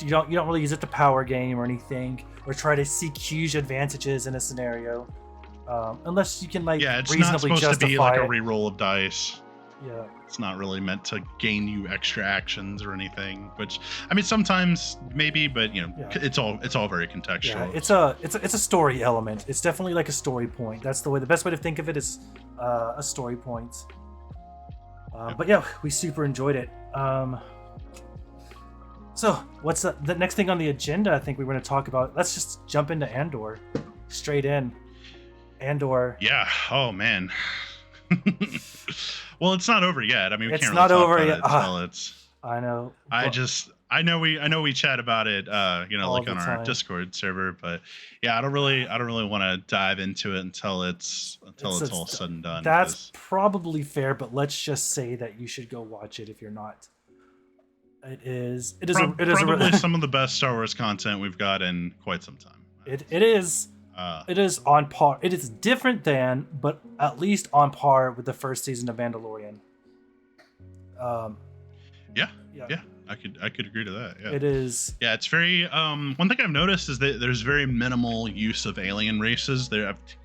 Speaker 2: you don't really use it to power game or anything, or try to seek huge advantages in a scenario, unless you can like
Speaker 1: Yeah, it's not
Speaker 2: reasonably
Speaker 1: supposed to be
Speaker 2: justify
Speaker 1: like a
Speaker 2: it.
Speaker 1: reroll of dice.
Speaker 2: Yeah,
Speaker 1: It's not really meant to gain you extra actions or anything. Which, I mean, sometimes maybe, but you know,
Speaker 2: Yeah.
Speaker 1: it's all very contextual.
Speaker 2: yeah. It's a story element. It's definitely like a story point. That's the best way to think of it is a story point. But yeah, we super enjoyed it. So what's the next thing on the agenda? I think we were going to talk about. Let's just jump into Andor, straight in. Andor.
Speaker 1: Yeah. Oh man. Well, it's not over yet. I mean, we
Speaker 2: It's
Speaker 1: can't
Speaker 2: not
Speaker 1: really talk
Speaker 2: over
Speaker 1: about
Speaker 2: yet.
Speaker 1: it until it's.
Speaker 2: I know.
Speaker 1: I know we chat about it, you know,
Speaker 2: All
Speaker 1: like
Speaker 2: the
Speaker 1: on our
Speaker 2: time.
Speaker 1: Discord server, but yeah, I don't really want to dive into it until it's all said and done.
Speaker 2: That's
Speaker 1: 'cause-
Speaker 2: probably fair, but let's just say that you should go watch it if you're not. It is
Speaker 1: probably some of the best Star Wars content we've got in quite some time.
Speaker 2: It is on par. It is different than, but at least on par with the first season of Mandalorian.
Speaker 1: Yeah, I could agree to that. Yeah.
Speaker 2: It is.
Speaker 1: Yeah, it's very. One thing I've noticed is that there's very minimal use of alien races.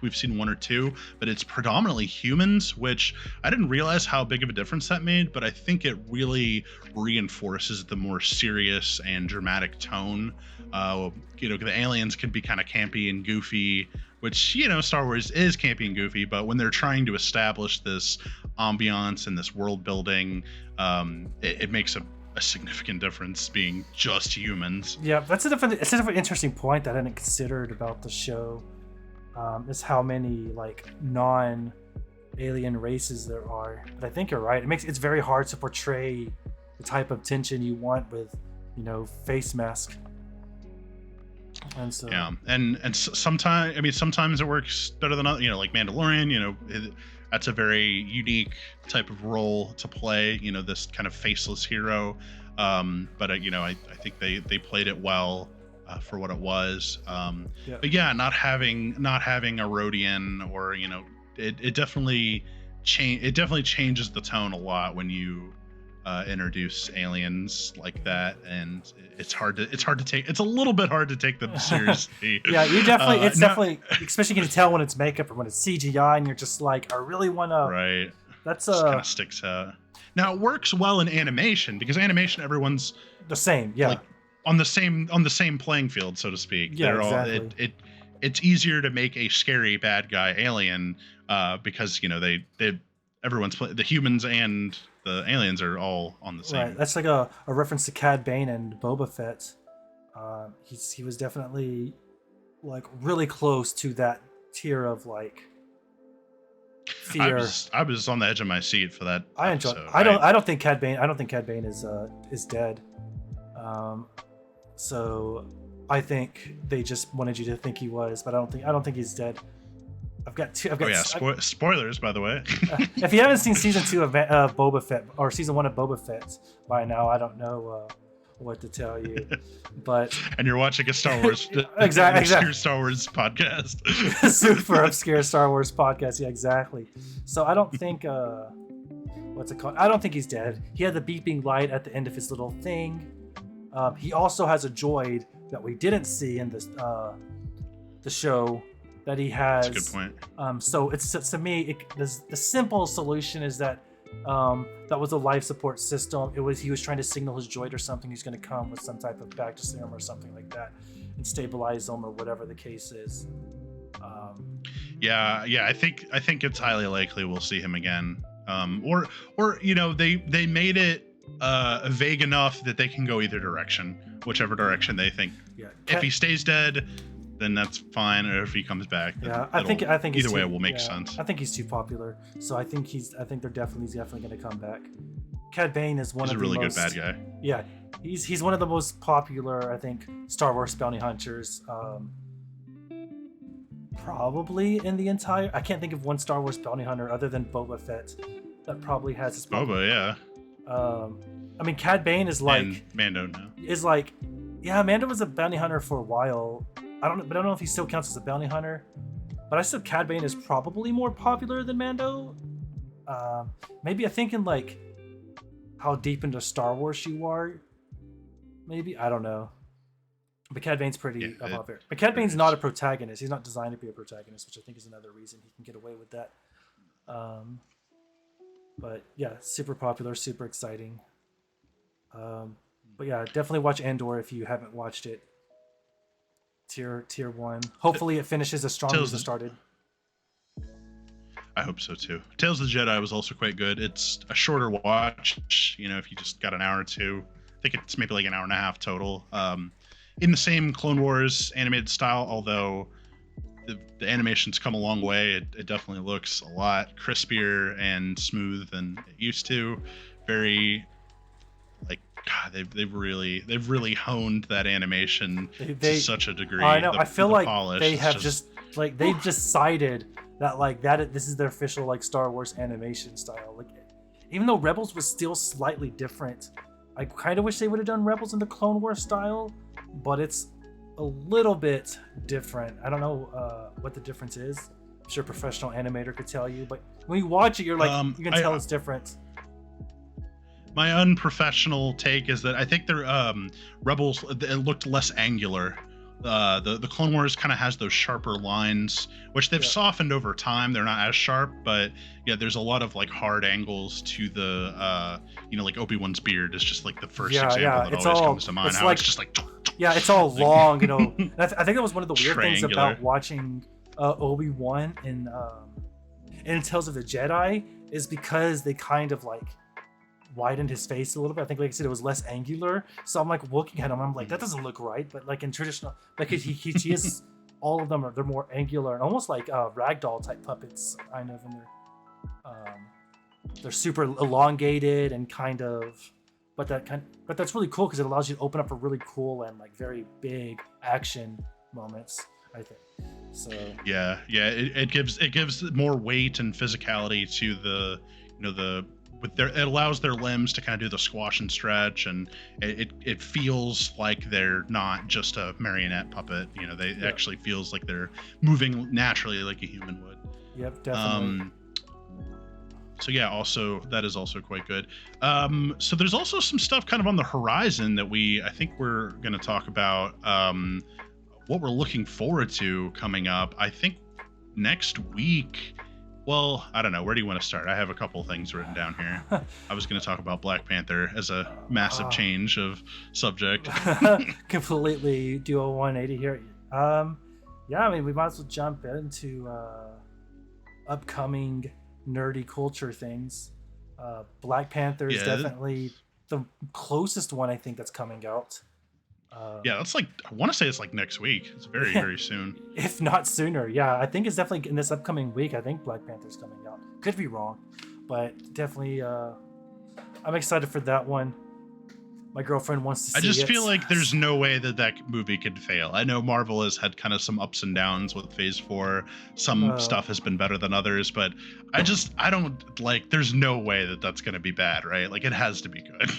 Speaker 1: We've seen one or two, but it's predominantly humans, which I didn't realize how big of a difference that made. But I think it really reinforces the more serious and dramatic tone. You know, the aliens can be kind of campy and goofy, which, you know, Star Wars is campy and goofy. But when they're trying to establish this ambiance and this world building, it makes a significant difference being just humans.
Speaker 2: Yeah, it's a different interesting point that I hadn't considered about the show. Is how many like non-alien races there are. But I think you're right. It's very hard to portray the type of tension you want with, you know, face mask. And so
Speaker 1: Yeah, and sometimes it works better than other. You know, like Mandalorian. You know, that's a very unique type of role to play. You know, this kind of faceless hero. But you know, I think they played it well for what it was. But yeah, not having a Rodian, or you know, it definitely changes the tone a lot when you introduce aliens like that, and it's a little bit hard to take them seriously.
Speaker 2: Yeah, you definitely definitely, especially you can tell when it's makeup or when it's CGI, and you're just like, I really want to.
Speaker 1: Right.
Speaker 2: That's
Speaker 1: kind of sticks out. Now it works well in animation because animation, everyone's
Speaker 2: the same. Yeah.
Speaker 1: Like on the same playing field, so to speak.
Speaker 2: Yeah,
Speaker 1: They're
Speaker 2: exactly.
Speaker 1: It's easier to make a scary bad guy alien because you know the humans and the aliens are all on the same.
Speaker 2: Right. That's like a reference to Cad Bane and Boba Fett. He was definitely like really close to that tier of like fear.
Speaker 1: I was on the edge of my seat for that.
Speaker 2: I enjoy.
Speaker 1: episode.
Speaker 2: I don't think Cad Bane is dead. So I think they just wanted you to think he was, but I don't think he's dead.
Speaker 1: Spoilers, by the way.
Speaker 2: If you haven't seen season 2 of Boba Fett or season 1 of Boba Fett by now, I don't know what to tell you. But
Speaker 1: and you're watching a Star Wars
Speaker 2: exactly.
Speaker 1: Star Wars podcast.
Speaker 2: Super obscure Star Wars podcast. Yeah, exactly. So I don't think what's it called? I don't think he's dead. He had the beeping light at the end of his little thing. He also has a droid that we didn't see in the show that he has.
Speaker 1: That's a good point.
Speaker 2: So it's to me, the simple solution is that that was a life support system. He was trying to signal his droid or something. He's going to come with some type of Bacta serum or something like that and stabilize them or whatever the case is.
Speaker 1: Yeah. I think it's highly likely we'll see him again. Or you know, they made it vague enough that they can go either direction, whichever direction they think.
Speaker 2: Yeah.
Speaker 1: If he stays dead, then that's fine. Or if he comes back,
Speaker 2: yeah, I think
Speaker 1: either way it will make sense.
Speaker 2: I think he's too popular, so I think they're definitely going to come back. Cad Bane is one of the
Speaker 1: really
Speaker 2: most,
Speaker 1: good bad guy.
Speaker 2: Yeah, he's one of the most popular, I think, Star Wars bounty hunters. Probably in the entire. I can't think of one Star Wars bounty hunter other than Boba Fett that probably has his.
Speaker 1: Boba, yeah.
Speaker 2: I mean, Cad Bane is like
Speaker 1: and Mando now.
Speaker 2: Is like, yeah, Mando was a bounty hunter for a while. I don't know if he still counts as a bounty hunter, but I said Cad Bane is probably more popular than Mando. Maybe I think in like how deep into Star Wars you are. Maybe I don't know, But Cad Bane's pretty
Speaker 1: Yeah,
Speaker 2: above it. But Cad Bane's not a protagonist. He's not designed to be a protagonist, which I think is another reason he can get away with that. But yeah, super popular, super exciting. But yeah, definitely watch Andor if you haven't watched it. Tier 1. Hopefully it finishes as strong as it started.
Speaker 1: I hope so too. Tales of the Jedi was also quite good. It's a shorter watch, you know, if you just got an hour or two. I think it's maybe like an hour and a half total. In the same Clone Wars animated style, although the animation's come a long way. It definitely looks a lot crispier and smooth than it used to. Very, like, God, they've really honed that animation to such a degree.
Speaker 2: I know. I feel like
Speaker 1: polish
Speaker 2: they have just like they've decided that like that this is their official like Star Wars animation style. Like, even though Rebels was still slightly different, I kind of wish they would have done Rebels in the Clone Wars style, but it's a little bit different. I don't know what the difference is. I'm sure a professional animator could tell you, but when you watch it, you're like, you can tell it's different.
Speaker 1: My unprofessional take is that I think their Rebels, it looked less angular. The Clone Wars kind of has those sharper lines, which they've softened over time. They're not as sharp, but yeah, there's a lot of like hard angles to the, you know, like Obi-Wan's beard is just like the first example that always comes to mind.
Speaker 2: It's
Speaker 1: how
Speaker 2: like,
Speaker 1: it's just like,
Speaker 2: yeah, it's all long, you know. I think that was one of the weird things
Speaker 1: Triangular.
Speaker 2: about watching Obi-Wan in Tales of the Jedi is because they kind of like widened his face a little bit. I think, like I said, it was less angular. So I'm like looking at him, I'm like, that doesn't look right. But like in traditional, like he is, all of them they're more angular and almost like ragdoll type puppets, kind of, and they're super elongated and kind of. But that's really cool because it allows you to open up for really cool and like very big action moments, I think. So
Speaker 1: yeah, it gives more weight and physicality to the, you know, it allows their limbs to kind of do the squash and stretch, and it feels like they're not just a marionette puppet. You know, it actually feels like they're moving naturally like a human would.
Speaker 2: Yep, definitely.
Speaker 1: So yeah, also that is also quite good. So there's also some stuff kind of on the horizon that I think we're going to talk about. What we're looking forward to coming up. I think next week. Well, I don't know. Where do you want to start? I have a couple things written down here. I was going to talk about Black Panther as a massive change of subject.
Speaker 2: Completely do a 180 here. Yeah, I mean, we might as well jump into upcoming nerdy culture things. Black Panther is definitely the closest one I think that's coming out.
Speaker 1: Yeah, that's like, I want to say it's like next week. It's very, very soon.
Speaker 2: If not sooner. Yeah, I think it's definitely in this upcoming week. I think Black Panther's coming out. Could be wrong, but definitely I'm excited for that one. My girlfriend wants to see it.
Speaker 1: I just feel like there's no way that movie could fail. I know Marvel has had kind of some ups and downs with Phase 4. Some stuff has been better than others, but I don't like, there's no way that's going to be bad, right? Like, it has to be good.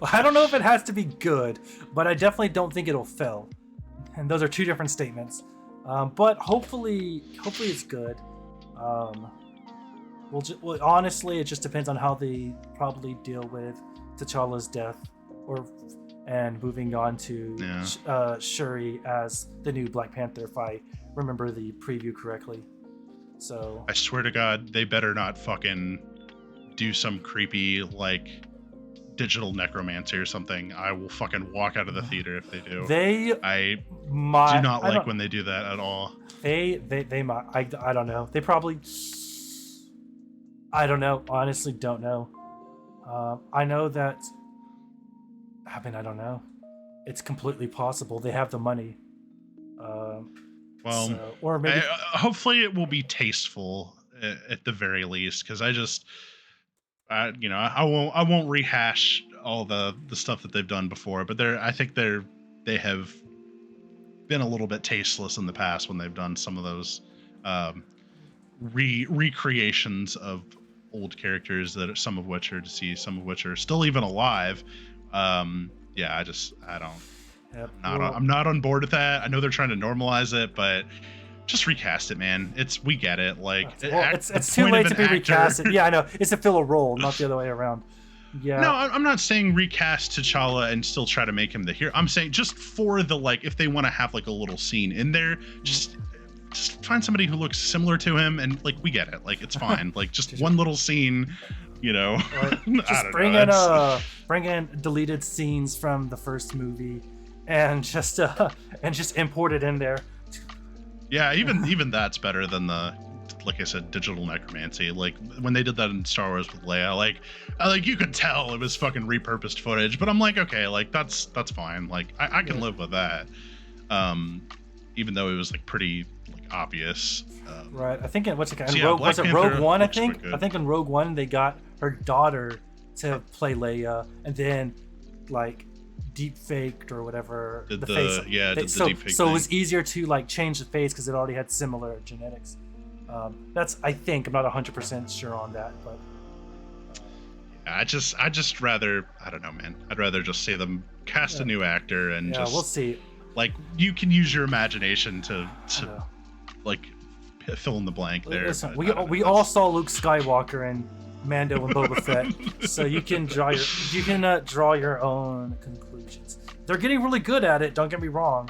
Speaker 2: I don't know if it has to be good, but I definitely don't think it'll fail. And those are two different statements. But hopefully it's good. Well, honestly, it just depends on how they probably deal with T'Challa's death. And moving on to Shuri as the new Black Panther, if I remember the preview correctly. So
Speaker 1: I swear to God, they better not fucking do some creepy like digital necromancy or something. I will fucking walk out of the theater if they do. I do not like when they do that at all.
Speaker 2: They might. I don't know. They probably. I don't know. Honestly, don't know. I know that. I mean, I don't know. It's completely possible. They have the money. Or maybe
Speaker 1: hopefully it will be tasteful at the very least, because I won't rehash all the stuff that they've done before, but I think they have been a little bit tasteless in the past when they've done some of those recreations of old characters that some of which are deceased, some of which are still even alive. I'm not on board with that. I know they're trying to normalize it, but just recast it, man. We get it. Like,
Speaker 2: it's too late to be recasted. Yeah, I know. It's to fill a role, not the other way around. Yeah.
Speaker 1: No, I'm not saying recast T'Challa and still try to make him the hero. I'm saying just for the like, if they want to have like a little scene in there, just find somebody who looks similar to him, and like we get it, like it's fine. Like just one little scene, you know.
Speaker 2: Just bring in deleted scenes from the first movie, and just import it in there.
Speaker 1: Yeah, even that's better than the, like I said, digital necromancy. Like when they did that in Star Wars with Leia, like you could tell it was fucking repurposed footage. But I'm like, okay, like that's fine. Like I can live with that. Even though it was like pretty like obvious.
Speaker 2: Right. I think was it
Speaker 1: Panther
Speaker 2: Rogue One? I think in Rogue One they got her daughter to play Leia, and then like deep faked or whatever
Speaker 1: the
Speaker 2: face.
Speaker 1: so deep fake
Speaker 2: it was easier to like change the face because it already had similar genetics. That's, I think, I'm not 100% sure on that, but
Speaker 1: I just rather, I don't know, man. I'd rather just see them cast a new actor and just
Speaker 2: we'll see.
Speaker 1: Like you can use your imagination to like fill in the blank there.
Speaker 2: Listen, we all saw Luke Skywalker and Mando and Boba Fett, so you can draw your own conclusions. They're getting really good at it. Don't get me wrong.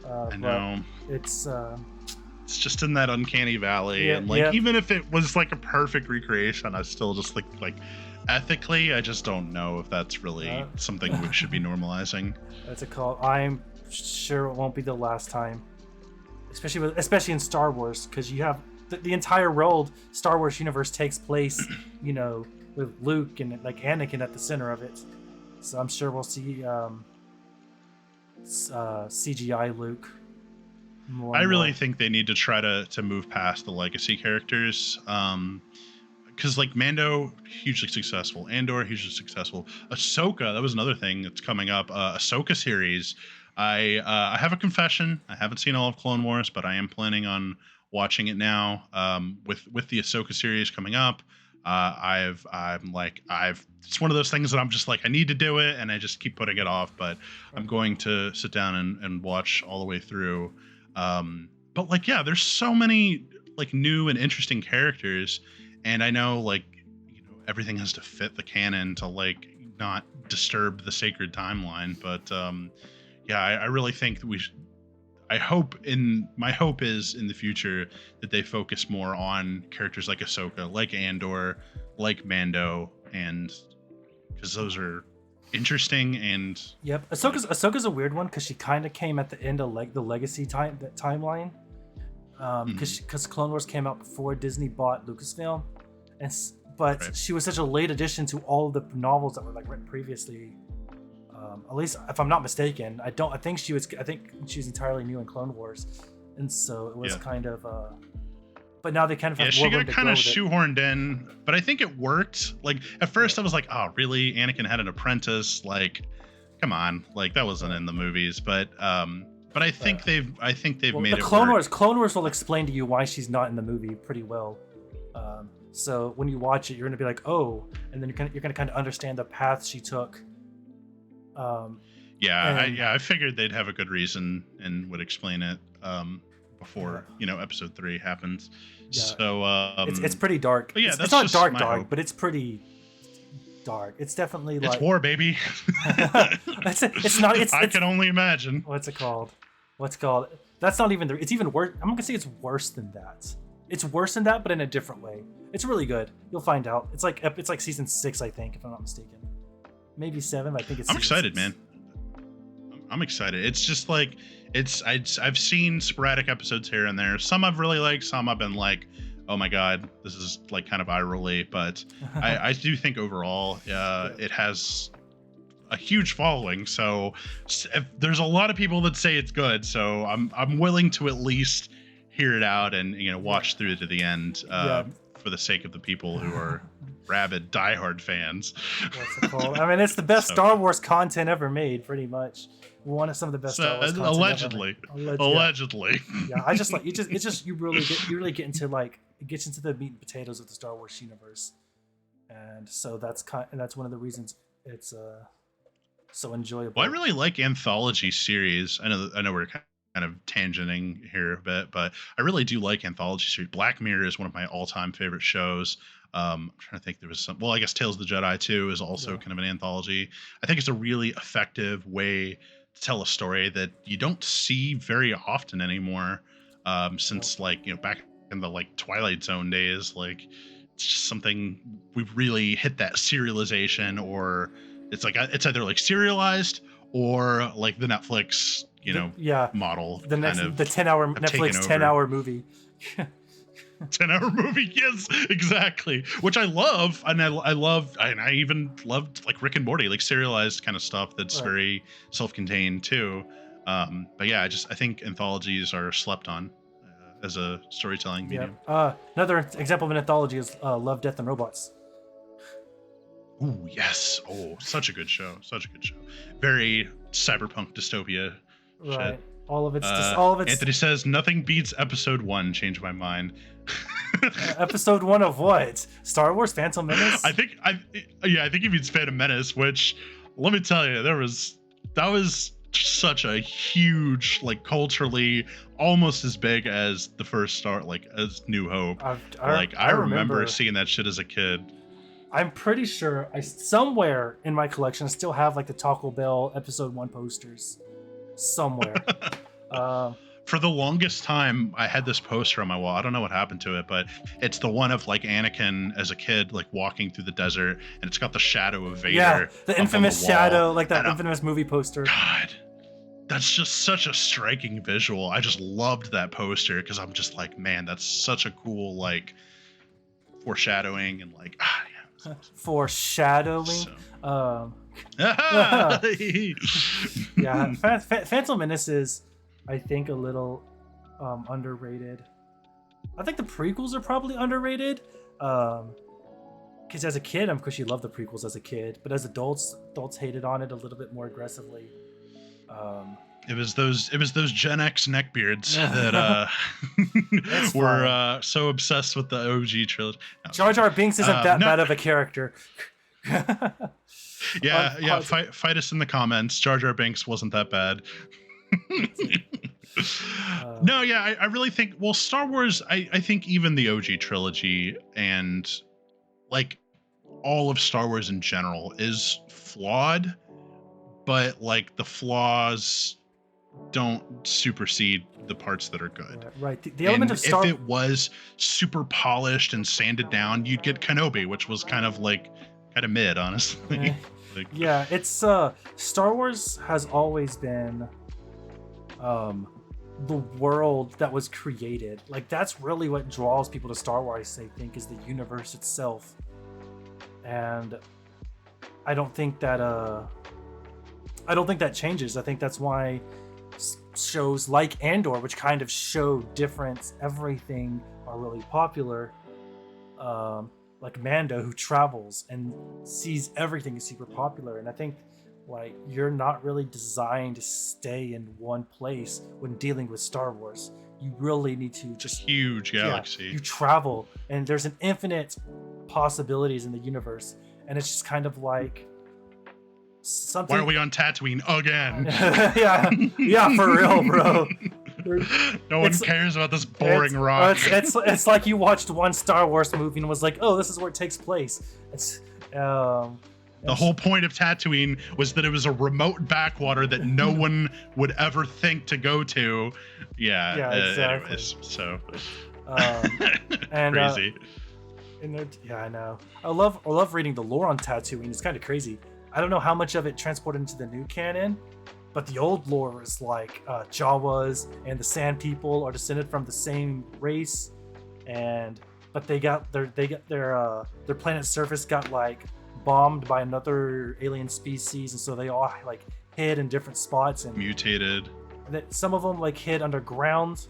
Speaker 1: I know.
Speaker 2: It's
Speaker 1: just in that uncanny valley, and like even if it was like a perfect recreation, I still just like ethically, I just don't know if that's really something we should be normalizing. That's
Speaker 2: a call. I'm sure it won't be the last time, especially in Star Wars, because you have the entire world. Star Wars universe takes place, you know, with Luke and like Anakin at the center of it. So I'm sure we'll see CGI Luke.
Speaker 1: I really think they need to try to move past the legacy characters, because like Mando, hugely successful. Andor, hugely successful. Ahsoka, that was another thing that's coming up. Ahsoka series. I have a confession. I haven't seen all of Clone Wars, but I am planning on watching it now. With the Ahsoka series coming up, it's one of those things that I'm just like, I need to do it, and I just keep putting it off. But I'm going to sit down and watch all the way through. But like, yeah, there's so many like new and interesting characters, and I know like, you know, everything has to fit the canon to like not disturb the sacred timeline. But yeah, I really think that my hope is in the future that they focus more on characters like Ahsoka, like Andor, like Mando, and because those are interesting. And
Speaker 2: yep, Ahsoka's a weird one because she kind of came at the end of like the legacy timeline, because Clone Wars came out before Disney bought Lucasfilm, but she was such a late addition to all of the novels that were like written previously. At least if I'm not mistaken, I think she was entirely new in Clone Wars, and so it was kind of but now they kind of have
Speaker 1: she got kind of shoehorned in, but I think it worked. Like at first I was like, oh really, Anakin had an apprentice? Like come on, like that wasn't in the movies. But I think they've made it work.
Speaker 2: Clone Wars will explain to you why she's not in the movie pretty well. So when you watch it, you're gonna be like, oh, and then you're gonna kind of understand the path she took.
Speaker 1: I figured they'd have a good reason and would explain it before episode 3 happens.
Speaker 2: Yeah.
Speaker 1: So
Speaker 2: it's pretty dark.
Speaker 1: But yeah,
Speaker 2: it's not dark, but it's pretty dark. It's definitely like
Speaker 1: it's war, baby.
Speaker 2: it's not.
Speaker 1: I can only imagine.
Speaker 2: What's it called? That's not even. It's even worse. I'm gonna say it's worse than that. It's worse than that, but in a different way. It's really good. You'll find out. It's like season 6, I think, if I'm not mistaken. Maybe 7. But I think it's.
Speaker 1: I'm excited,
Speaker 2: 6.
Speaker 1: man. I'm excited. It's just like I've seen sporadic episodes here and there. Some I've really liked. Some I've been like, oh my god, this is like kind of eye rolly. But I do think overall, it has a huge following. So there's a lot of people that say it's good. So I'm willing to at least hear it out and watch through to the end for the sake of the people who are rabid diehard fans.
Speaker 2: What's it called? I mean, it's the best Star Wars content ever made, pretty much. One of some of the best Star Wars content
Speaker 1: allegedly.
Speaker 2: Yeah, I just like you really get into like it gets into the meat and potatoes of the Star Wars universe, and so that's one of the reasons it's so enjoyable.
Speaker 1: Well, I really like anthology series. I know we're kind of tangenting here a bit, but I really do like anthology series. Black Mirror is one of my all-time favorite shows. I'm trying to think. There was some. Well, I guess Tales of the Jedi too is also
Speaker 2: Yeah.
Speaker 1: kind of an anthology. I think it's a really effective way to tell a story that you don't see very often anymore.
Speaker 2: No.
Speaker 1: Since like back in the like Twilight Zone days, like it's just something we've really hit that serialization, or it's like it's either like serialized or like the Netflix
Speaker 2: Yeah,
Speaker 1: model
Speaker 2: the
Speaker 1: kind
Speaker 2: next
Speaker 1: of
Speaker 2: the 10-hour
Speaker 1: have taken
Speaker 2: Netflix
Speaker 1: over.
Speaker 2: 10-hour movie.
Speaker 1: 10-hour movie, yes, exactly, which I love. And I love, and I even loved like Rick and Morty, like serialized kind of stuff that's
Speaker 2: Right.
Speaker 1: very self-contained too. But yeah, I think anthologies are slept on as a storytelling
Speaker 2: Yep.
Speaker 1: medium.
Speaker 2: Another example of an anthology is Love, Death, and Robots.
Speaker 1: Ooh, yes. Oh, such a good show, such a good show. Very cyberpunk dystopia shit.
Speaker 2: Right. All of it's
Speaker 1: Anthony says nothing beats episode 1. Changed my mind.
Speaker 2: episode 1 of what? Star Wars Phantom Menace?
Speaker 1: I think he means Phantom Menace, which let me tell you, that was such a huge, like culturally almost as big as the first Star, like as New Hope. I remember seeing that shit as a kid.
Speaker 2: I'm pretty sure somewhere in my collection I still have like the Taco Bell episode 1 posters somewhere.
Speaker 1: For the longest time, I had this poster on my wall. I don't know what happened to it, but it's the one of like Anakin as a kid, like walking through the desert, and it's got the shadow of Vader.
Speaker 2: Yeah, the
Speaker 1: up on
Speaker 2: infamous
Speaker 1: the wall.
Speaker 2: shadow, like that
Speaker 1: And
Speaker 2: infamous movie poster.
Speaker 1: God, that's just such a striking visual. I just loved that poster because I'm just like, man, that's such a cool like foreshadowing and like yeah.
Speaker 2: Foreshadowing.
Speaker 1: So.
Speaker 2: Yeah, Phantom Menace is, I think, a little underrated. I think the prequels are probably underrated. Because as a kid, of course, you love the prequels as a kid, but as adults hated on it a little bit more aggressively.
Speaker 1: It was those Gen X neckbeards that were so obsessed with the OG trilogy. No.
Speaker 2: Jar Jar Binks isn't that bad of a character.
Speaker 1: Yeah. Fight us in the comments. Jar Jar Binks wasn't that bad. No, yeah, I really think. Well, Star Wars. I think even the OG trilogy and like all of Star Wars in general is flawed, but like the flaws don't supersede the parts that are good.
Speaker 2: Right. The element of
Speaker 1: if it was super polished and sanded down, you'd get Kenobi, which was kind of mid, honestly.
Speaker 2: Yeah, it's Star Wars has always been the world that was created. Like that's really what draws people to Star Wars, I think, is the universe itself. And I don't think that changes. I think that's why shows like Andor, which kind of show difference everything, are really popular. Like Mando, who travels and sees everything, is super popular. And I think like you're not really designed to stay in one place when dealing with Star Wars. You really need to just
Speaker 1: huge galaxy.
Speaker 2: You travel, and there's an infinite possibilities in the universe, and it's just kind of like something.
Speaker 1: Why are we on Tatooine again?
Speaker 2: yeah, for real, bro.
Speaker 1: No one cares about this boring rock.
Speaker 2: It's like you watched one Star Wars movie and was like, oh, this is where it takes place. The
Speaker 1: whole point of Tatooine was that it was a remote backwater that no one would ever think to go to. Yeah, exactly. Anyways, so
Speaker 2: and
Speaker 1: crazy.
Speaker 2: I know. I love reading the lore on Tatooine. It's kind of crazy. I don't know how much of it transported into the new canon, but the old lore is like Jawas and the Sand People are descended from the same race, but they got their planet's surface got like bombed by another alien species, and so they all like hid in different spots and
Speaker 1: mutated.
Speaker 2: That some of them like hid underground,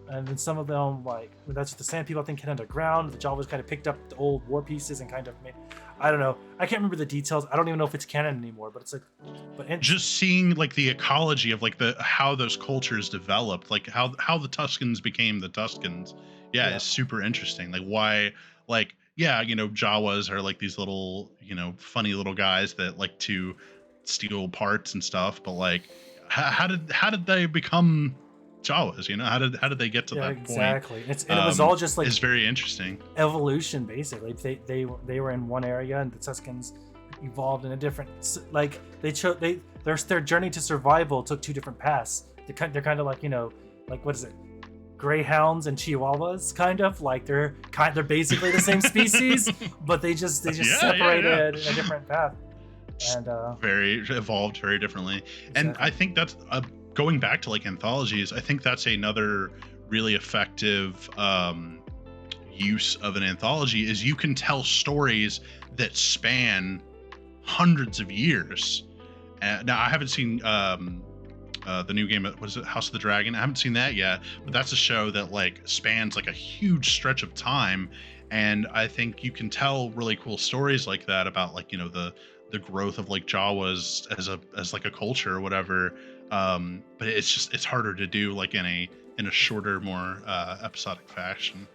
Speaker 2: and then some of them like that's the Sand People I think hid underground. The Jawas kind of picked up the old war pieces and kind of made. I don't know. I can't remember the details. I don't even know if it's canon anymore. But it's like,
Speaker 1: just seeing like the ecology of like how those cultures developed, like how the Tuskens became the Tuskens. Yeah, it's super interesting. Like why, like Jawas are like these little funny little guys that like to steal parts and stuff. But like, how did they become Jawas. You know, how did they get to
Speaker 2: Yeah,
Speaker 1: that
Speaker 2: exactly.
Speaker 1: point?
Speaker 2: And it was all just like
Speaker 1: Is very interesting.
Speaker 2: evolution, basically. They were in one area, and the Tuskens evolved in a different. Like their journey to survival took two different paths. They're kind of like, you know, like what is it? Greyhounds and Chihuahuas, kind of like they're basically the same species, but they just separated in a different path. And
Speaker 1: very evolved very differently.
Speaker 2: Exactly.
Speaker 1: And I think that's going back to like anthologies. I think that's another really effective use of an anthology is you can tell stories that span hundreds of years. Now I haven't seen the new game, what is it, House of the Dragon? I haven't seen that yet, but that's a show that like spans like a huge stretch of time, and I think you can tell really cool stories like that about like, you know, the growth of like Jawas as like a culture or whatever. But it's harder to do like in a shorter, more episodic fashion.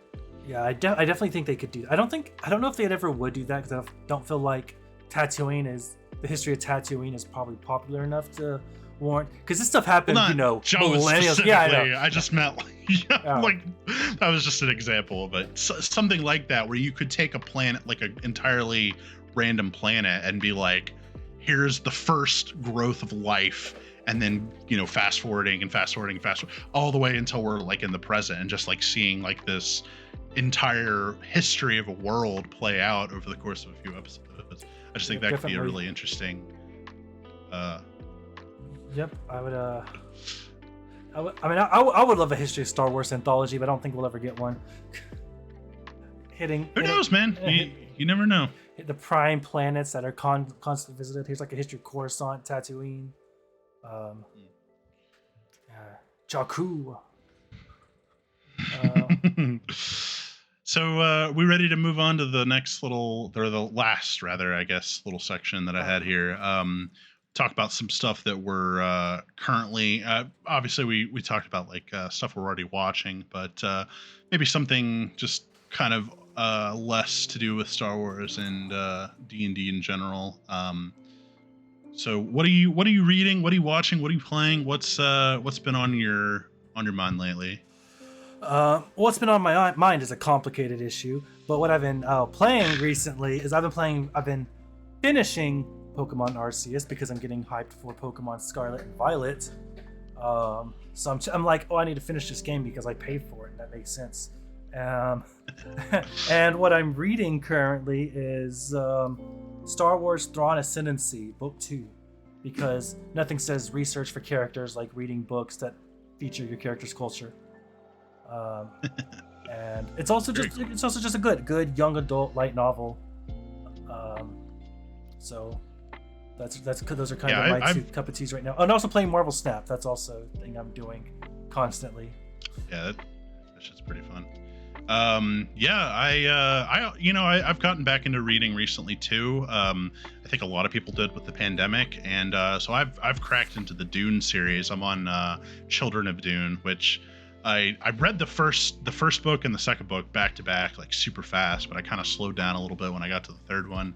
Speaker 2: Yeah, I definitely think they could do that. I don't know if they ever would do that, because I don't feel like the history of Tatooine is probably popular enough to warrant, because this stuff happened,
Speaker 1: Well,
Speaker 2: you know,
Speaker 1: millennials.
Speaker 2: Yeah, I know.
Speaker 1: I just meant like that was just an example, but something like that where you could take a planet, like an entirely random planet, and be like, here's the first growth of life, and then, you know, fast forwarding all the way until we're like in the present, and just like seeing like this entire history of a world play out over the course of a few episodes. I just think that could be a really interesting.
Speaker 2: Yep, I would love a history of Star Wars anthology, but I don't think we'll ever get one.
Speaker 1: Who knows, man? You never know.
Speaker 2: The prime planets that are constantly visited. Here's like a history of Coruscant, Tatooine, Jakku.
Speaker 1: So we ready to move on to the next little, or the last rather, I guess, little section that I had here. Talk about some stuff that we're currently, obviously we talked about like stuff we're already watching, but maybe something just kind of less to do with Star Wars and D&D in general. So what are you reading? What are you watching? What are you playing? What's been on your mind lately?
Speaker 2: What's been on my mind is a complicated issue, but what I've been playing recently is I've been finishing Pokemon Arceus, because I'm getting hyped for Pokemon Scarlet and Violet. So I'm like, oh, I need to finish this game because I paid for it, and that makes sense. And what I'm reading currently is Star Wars Thrawn Ascendancy, Book 2, because nothing says research for characters like reading books that feature your character's culture. And it's also just a good young adult light novel. So those are kind of my two cup of teas right now. And also playing Marvel Snap. That's also a thing I'm doing constantly.
Speaker 1: Yeah, that shit's pretty fun. I've gotten back into reading recently too. I think a lot of people did with the pandemic, and so I've cracked into the Dune series. I'm on Children of Dune, which I read the first book and the second book back to back, like super fast, but I kind of slowed down a little bit when I got to the third one.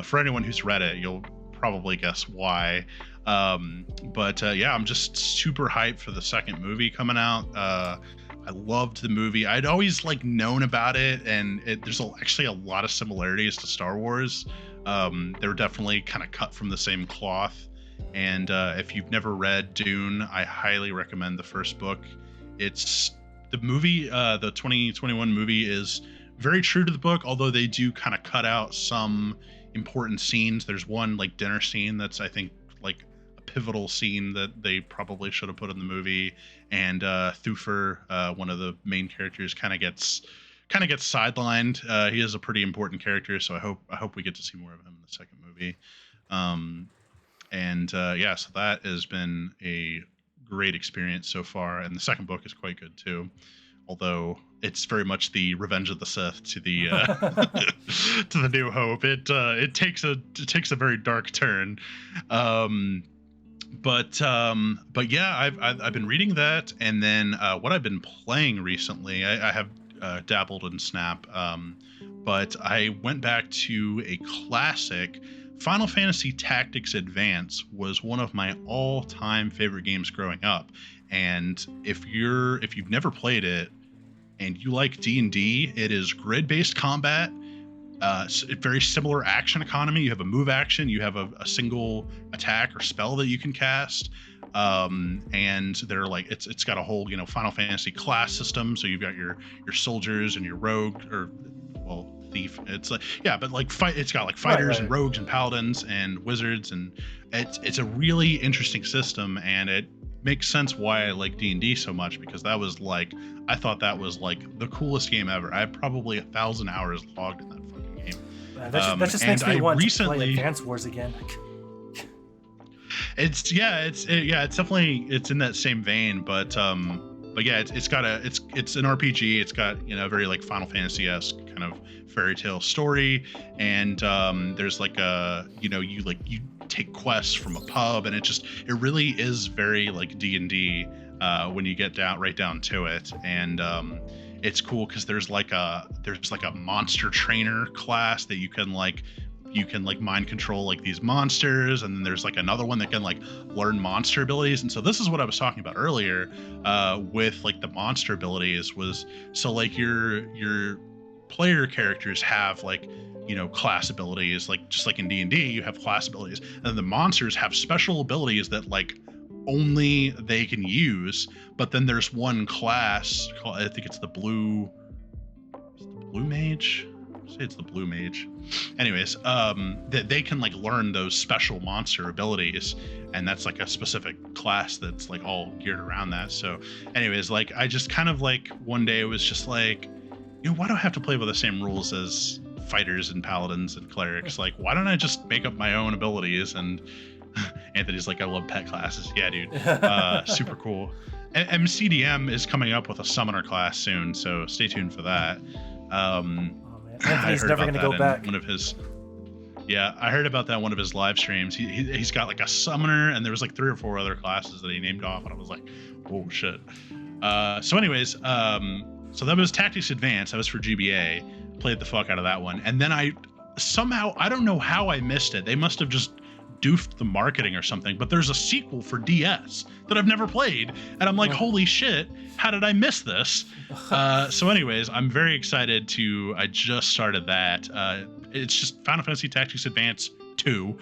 Speaker 1: For anyone who's read it, you'll probably guess why. I'm just super hyped for the second movie coming out. I loved the movie. I'd always like known about it, and there's actually a lot of similarities to Star Wars. They were definitely kind of cut from the same cloth. And if you've never read Dune, I highly recommend the first book. It's the movie, the 2021 movie is very true to the book, although they do kind of cut out some important scenes. There's one like dinner scene that's, I think, like a pivotal scene that they probably should have put in the movie. And Thufir, one of the main characters, kind of gets sidelined. He is a pretty important character, so I hope we get to see more of him in the second movie. So that has been a great experience so far, and the second book is quite good too, although it's very much the Revenge of the Sith to the to the New Hope. It takes a very dark turn. But yeah, I've been reading that, and then what I've been playing recently, I have dabbled in Snap, but I went back to a classic. Final Fantasy Tactics Advance was one of my all-time favorite games growing up, And if you've never played it and you like D&D, it is grid-based combat. Very similar action economy. You have a move action, you have a single attack or spell that you can cast, and they're like it's got a whole Final Fantasy class system. So you've got your soldiers and your rogue, or well, thief. It's like, yeah, but like it's got like fighters and rogues and paladins and wizards, and it's a really interesting system, and it makes sense why I like D&D so much, because I thought that was like the coolest game ever. I have probably 1,000 hours logged in that fucking game.
Speaker 2: That just makes me want to play Advance Wars again.
Speaker 1: It's definitely in that same vein, but yeah, it's an RPG. It's got a very like Final Fantasy-esque kind of fairy tale story, and there's like you take quests from a pub, and it really is very like D&D when you get right down to it. And it's cool because there's like a monster trainer class that you can mind control like these monsters, and then there's like another one that can like learn monster abilities. And so this is what I was talking about earlier with like the monster abilities, was so like your player characters have like class abilities, like just like in D&D you have class abilities, and then the monsters have special abilities that like only they can use. But then there's one class called, I think it's the blue mage. Say it's the blue mage. Anyways, that they can like learn those special monster abilities, and that's like a specific class that's like all geared around that. So anyways, like I just kind of like one day it was just like, why do I have to play by the same rules as fighters and paladins and clerics? Like, why don't I just make up my own abilities? And Anthony's like, I love pet classes. Yeah, dude. Super cool. MCDM is coming up with a summoner class soon, so stay tuned for that.
Speaker 2: Anthony's never going to go back.
Speaker 1: I heard about that in one of his live streams. He's got like a summoner, and there was like 3 or 4 other classes that he named off, and I was like, oh shit. So anyways, so that was Tactics Advance. That was for GBA. Played the fuck out of that one, and then I don't know how I missed it. They must have just doofed the marketing or something, but there's a sequel for DS that I've never played, and I'm like, holy shit, how did I miss this? So anyways, I'm very excited I just started that. It's just Final Fantasy Tactics Advance 2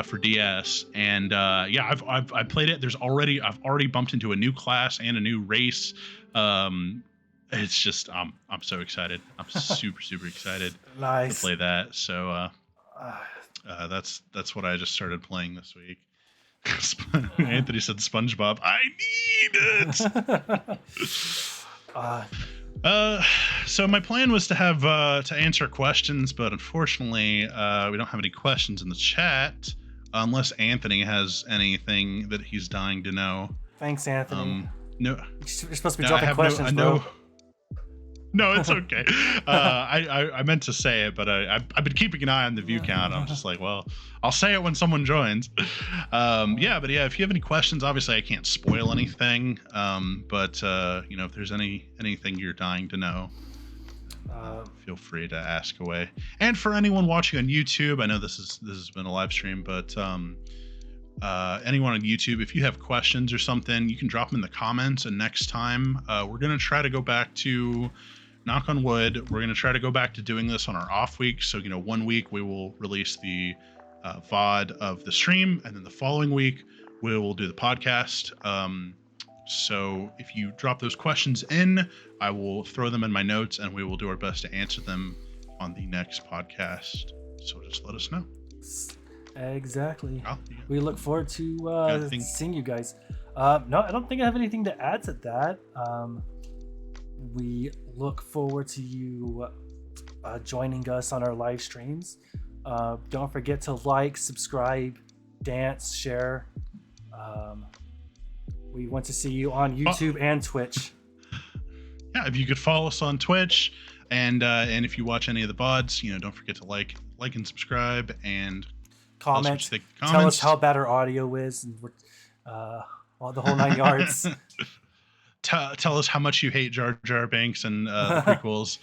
Speaker 1: for DS, and I've played it. I've already bumped into a new class and a new race. It's just I'm so excited. I'm super excited to play that. So that's what I just started playing this week. Anthony said SpongeBob. I need it. So my plan was to have to answer questions, but unfortunately we don't have any questions in the chat unless Anthony has anything that he's dying to know.
Speaker 2: Thanks, Anthony.
Speaker 1: No,
Speaker 2: you're supposed to be dropping questions, bro.
Speaker 1: No, it's okay. I meant to say it, but I've been keeping an eye on the view count. I'm just like, well, I'll say it when someone joins. If you have any questions, obviously I can't spoil anything. But if there's anything you're dying to know, feel free to ask away. And for anyone watching on YouTube, I know this has been a live stream, but anyone on YouTube, if you have questions or something, you can drop them in the comments. And next time, we're gonna try to go back to, knock on wood, we're gonna try to go back to doing this on our off week. So 1 week we will release the VOD of the stream, and then the following week we will do the podcast. So if you drop those questions in, I will throw them in my notes, and we will do our best to answer them on the next podcast. So just let us know.
Speaker 2: Exactly. We look forward to seeing you guys. No, I don't think I have anything to add to that. We look forward to you joining us on our live streams. Don't forget to like, subscribe, dance, share. We want to see you on YouTube and Twitch.
Speaker 1: Yeah, if you could follow us on Twitch, and if you watch any of the VODs, don't forget to like and subscribe, and
Speaker 2: comment. Tell us how bad our audio is, and the whole 9 yards.
Speaker 1: tell us how much you hate Jar Jar Binks and the prequels.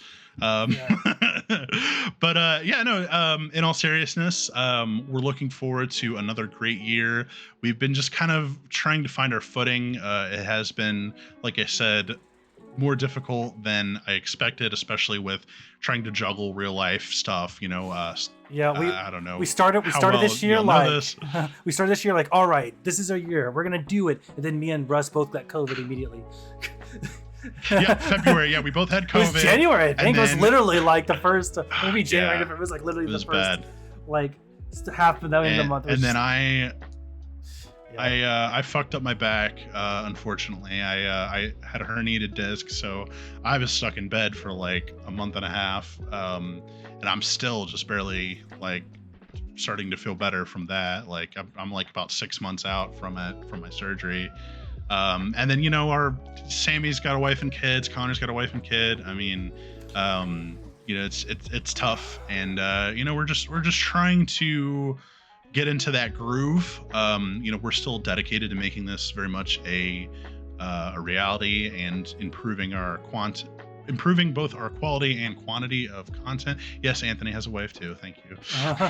Speaker 1: But yeah, no. In all seriousness, we're looking forward to another great year. We've been just kind of trying to find our footing. It has been, like I said, more difficult than I expected, especially with trying to juggle real life stuff. You know, I don't know.
Speaker 2: We started this year we started this year like, all right, this is our year. We're gonna do it. And then me and Russ both got COVID immediately.
Speaker 1: Yeah, February. Yeah, we both had COVID.
Speaker 2: It was January. I think it was literally like the first, maybe January. It was like literally the first,
Speaker 1: bad.
Speaker 2: like half of the month.
Speaker 1: And then I fucked up my back. Unfortunately, I had a herniated disc, so I was stuck in bed for like a month and a half, and I'm still just barely like starting to feel better from that. Like I'm like about 6 months out from my surgery. And then, you know, Sammy's got a wife and kids. Connor's got a wife and kid. I mean, you know, it's tough, and you know, we're just trying to get into that groove. You know, we're still dedicated to making this very much a reality and improving both our quality and quantity of content. Yes, Anthony has a wife too. Thank you,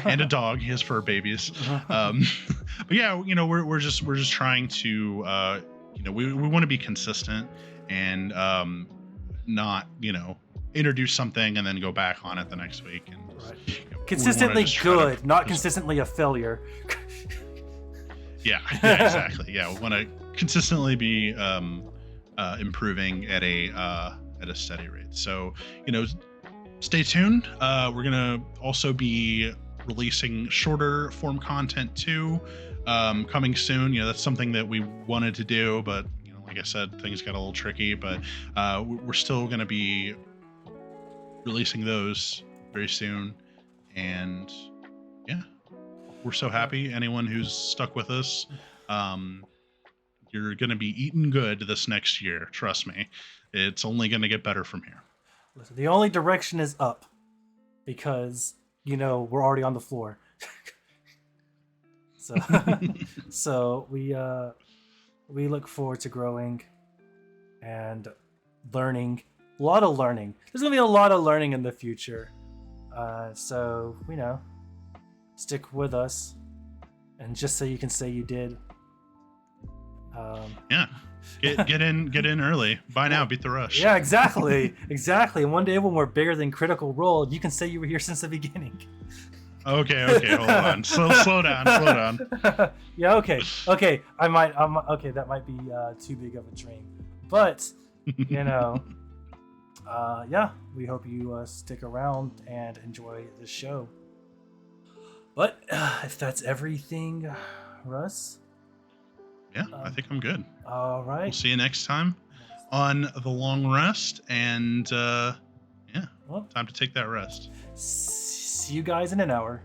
Speaker 1: and a dog. He has fur babies. But yeah, you know, we're just trying to. You know, we want to be consistent and not, you know, introduce something and then go back on it the next week. And
Speaker 2: you know, consistently good, not consistently a failure.
Speaker 1: Yeah, exactly. Yeah, we want to consistently be improving at a steady rate. So, you know, stay tuned. We're gonna also be releasing shorter form content too. Coming soon. You know, that's something that we wanted to do, but you know, like I said, things got a little tricky. But we're still going to be releasing those very soon, and yeah, we're so happy. Anyone who's stuck with us, you're going to be eating good this next year. Trust me, it's only going to get better from here.
Speaker 2: Listen, the only direction is up, because you know we're already on the floor. So we look forward to growing and learning. A lot of learning. There's gonna be a lot of learning in the future. So you know, stick with us, and just so you can say you did.
Speaker 1: Yeah, get in early. Buy now, beat the rush.
Speaker 2: Yeah, exactly. And one day when we're bigger than Critical Role, you can say you were here since the beginning.
Speaker 1: Okay, hold on. Slow down.
Speaker 2: Yeah, okay. Okay, that might be too big of a dream. But, you know, yeah, we hope you stick around and enjoy the show. But if that's everything, Russ?
Speaker 1: Yeah, I think I'm good.
Speaker 2: All right.
Speaker 1: We'll see you next time on The Long Rest, and yeah, time to take that rest.
Speaker 2: See you guys in an hour.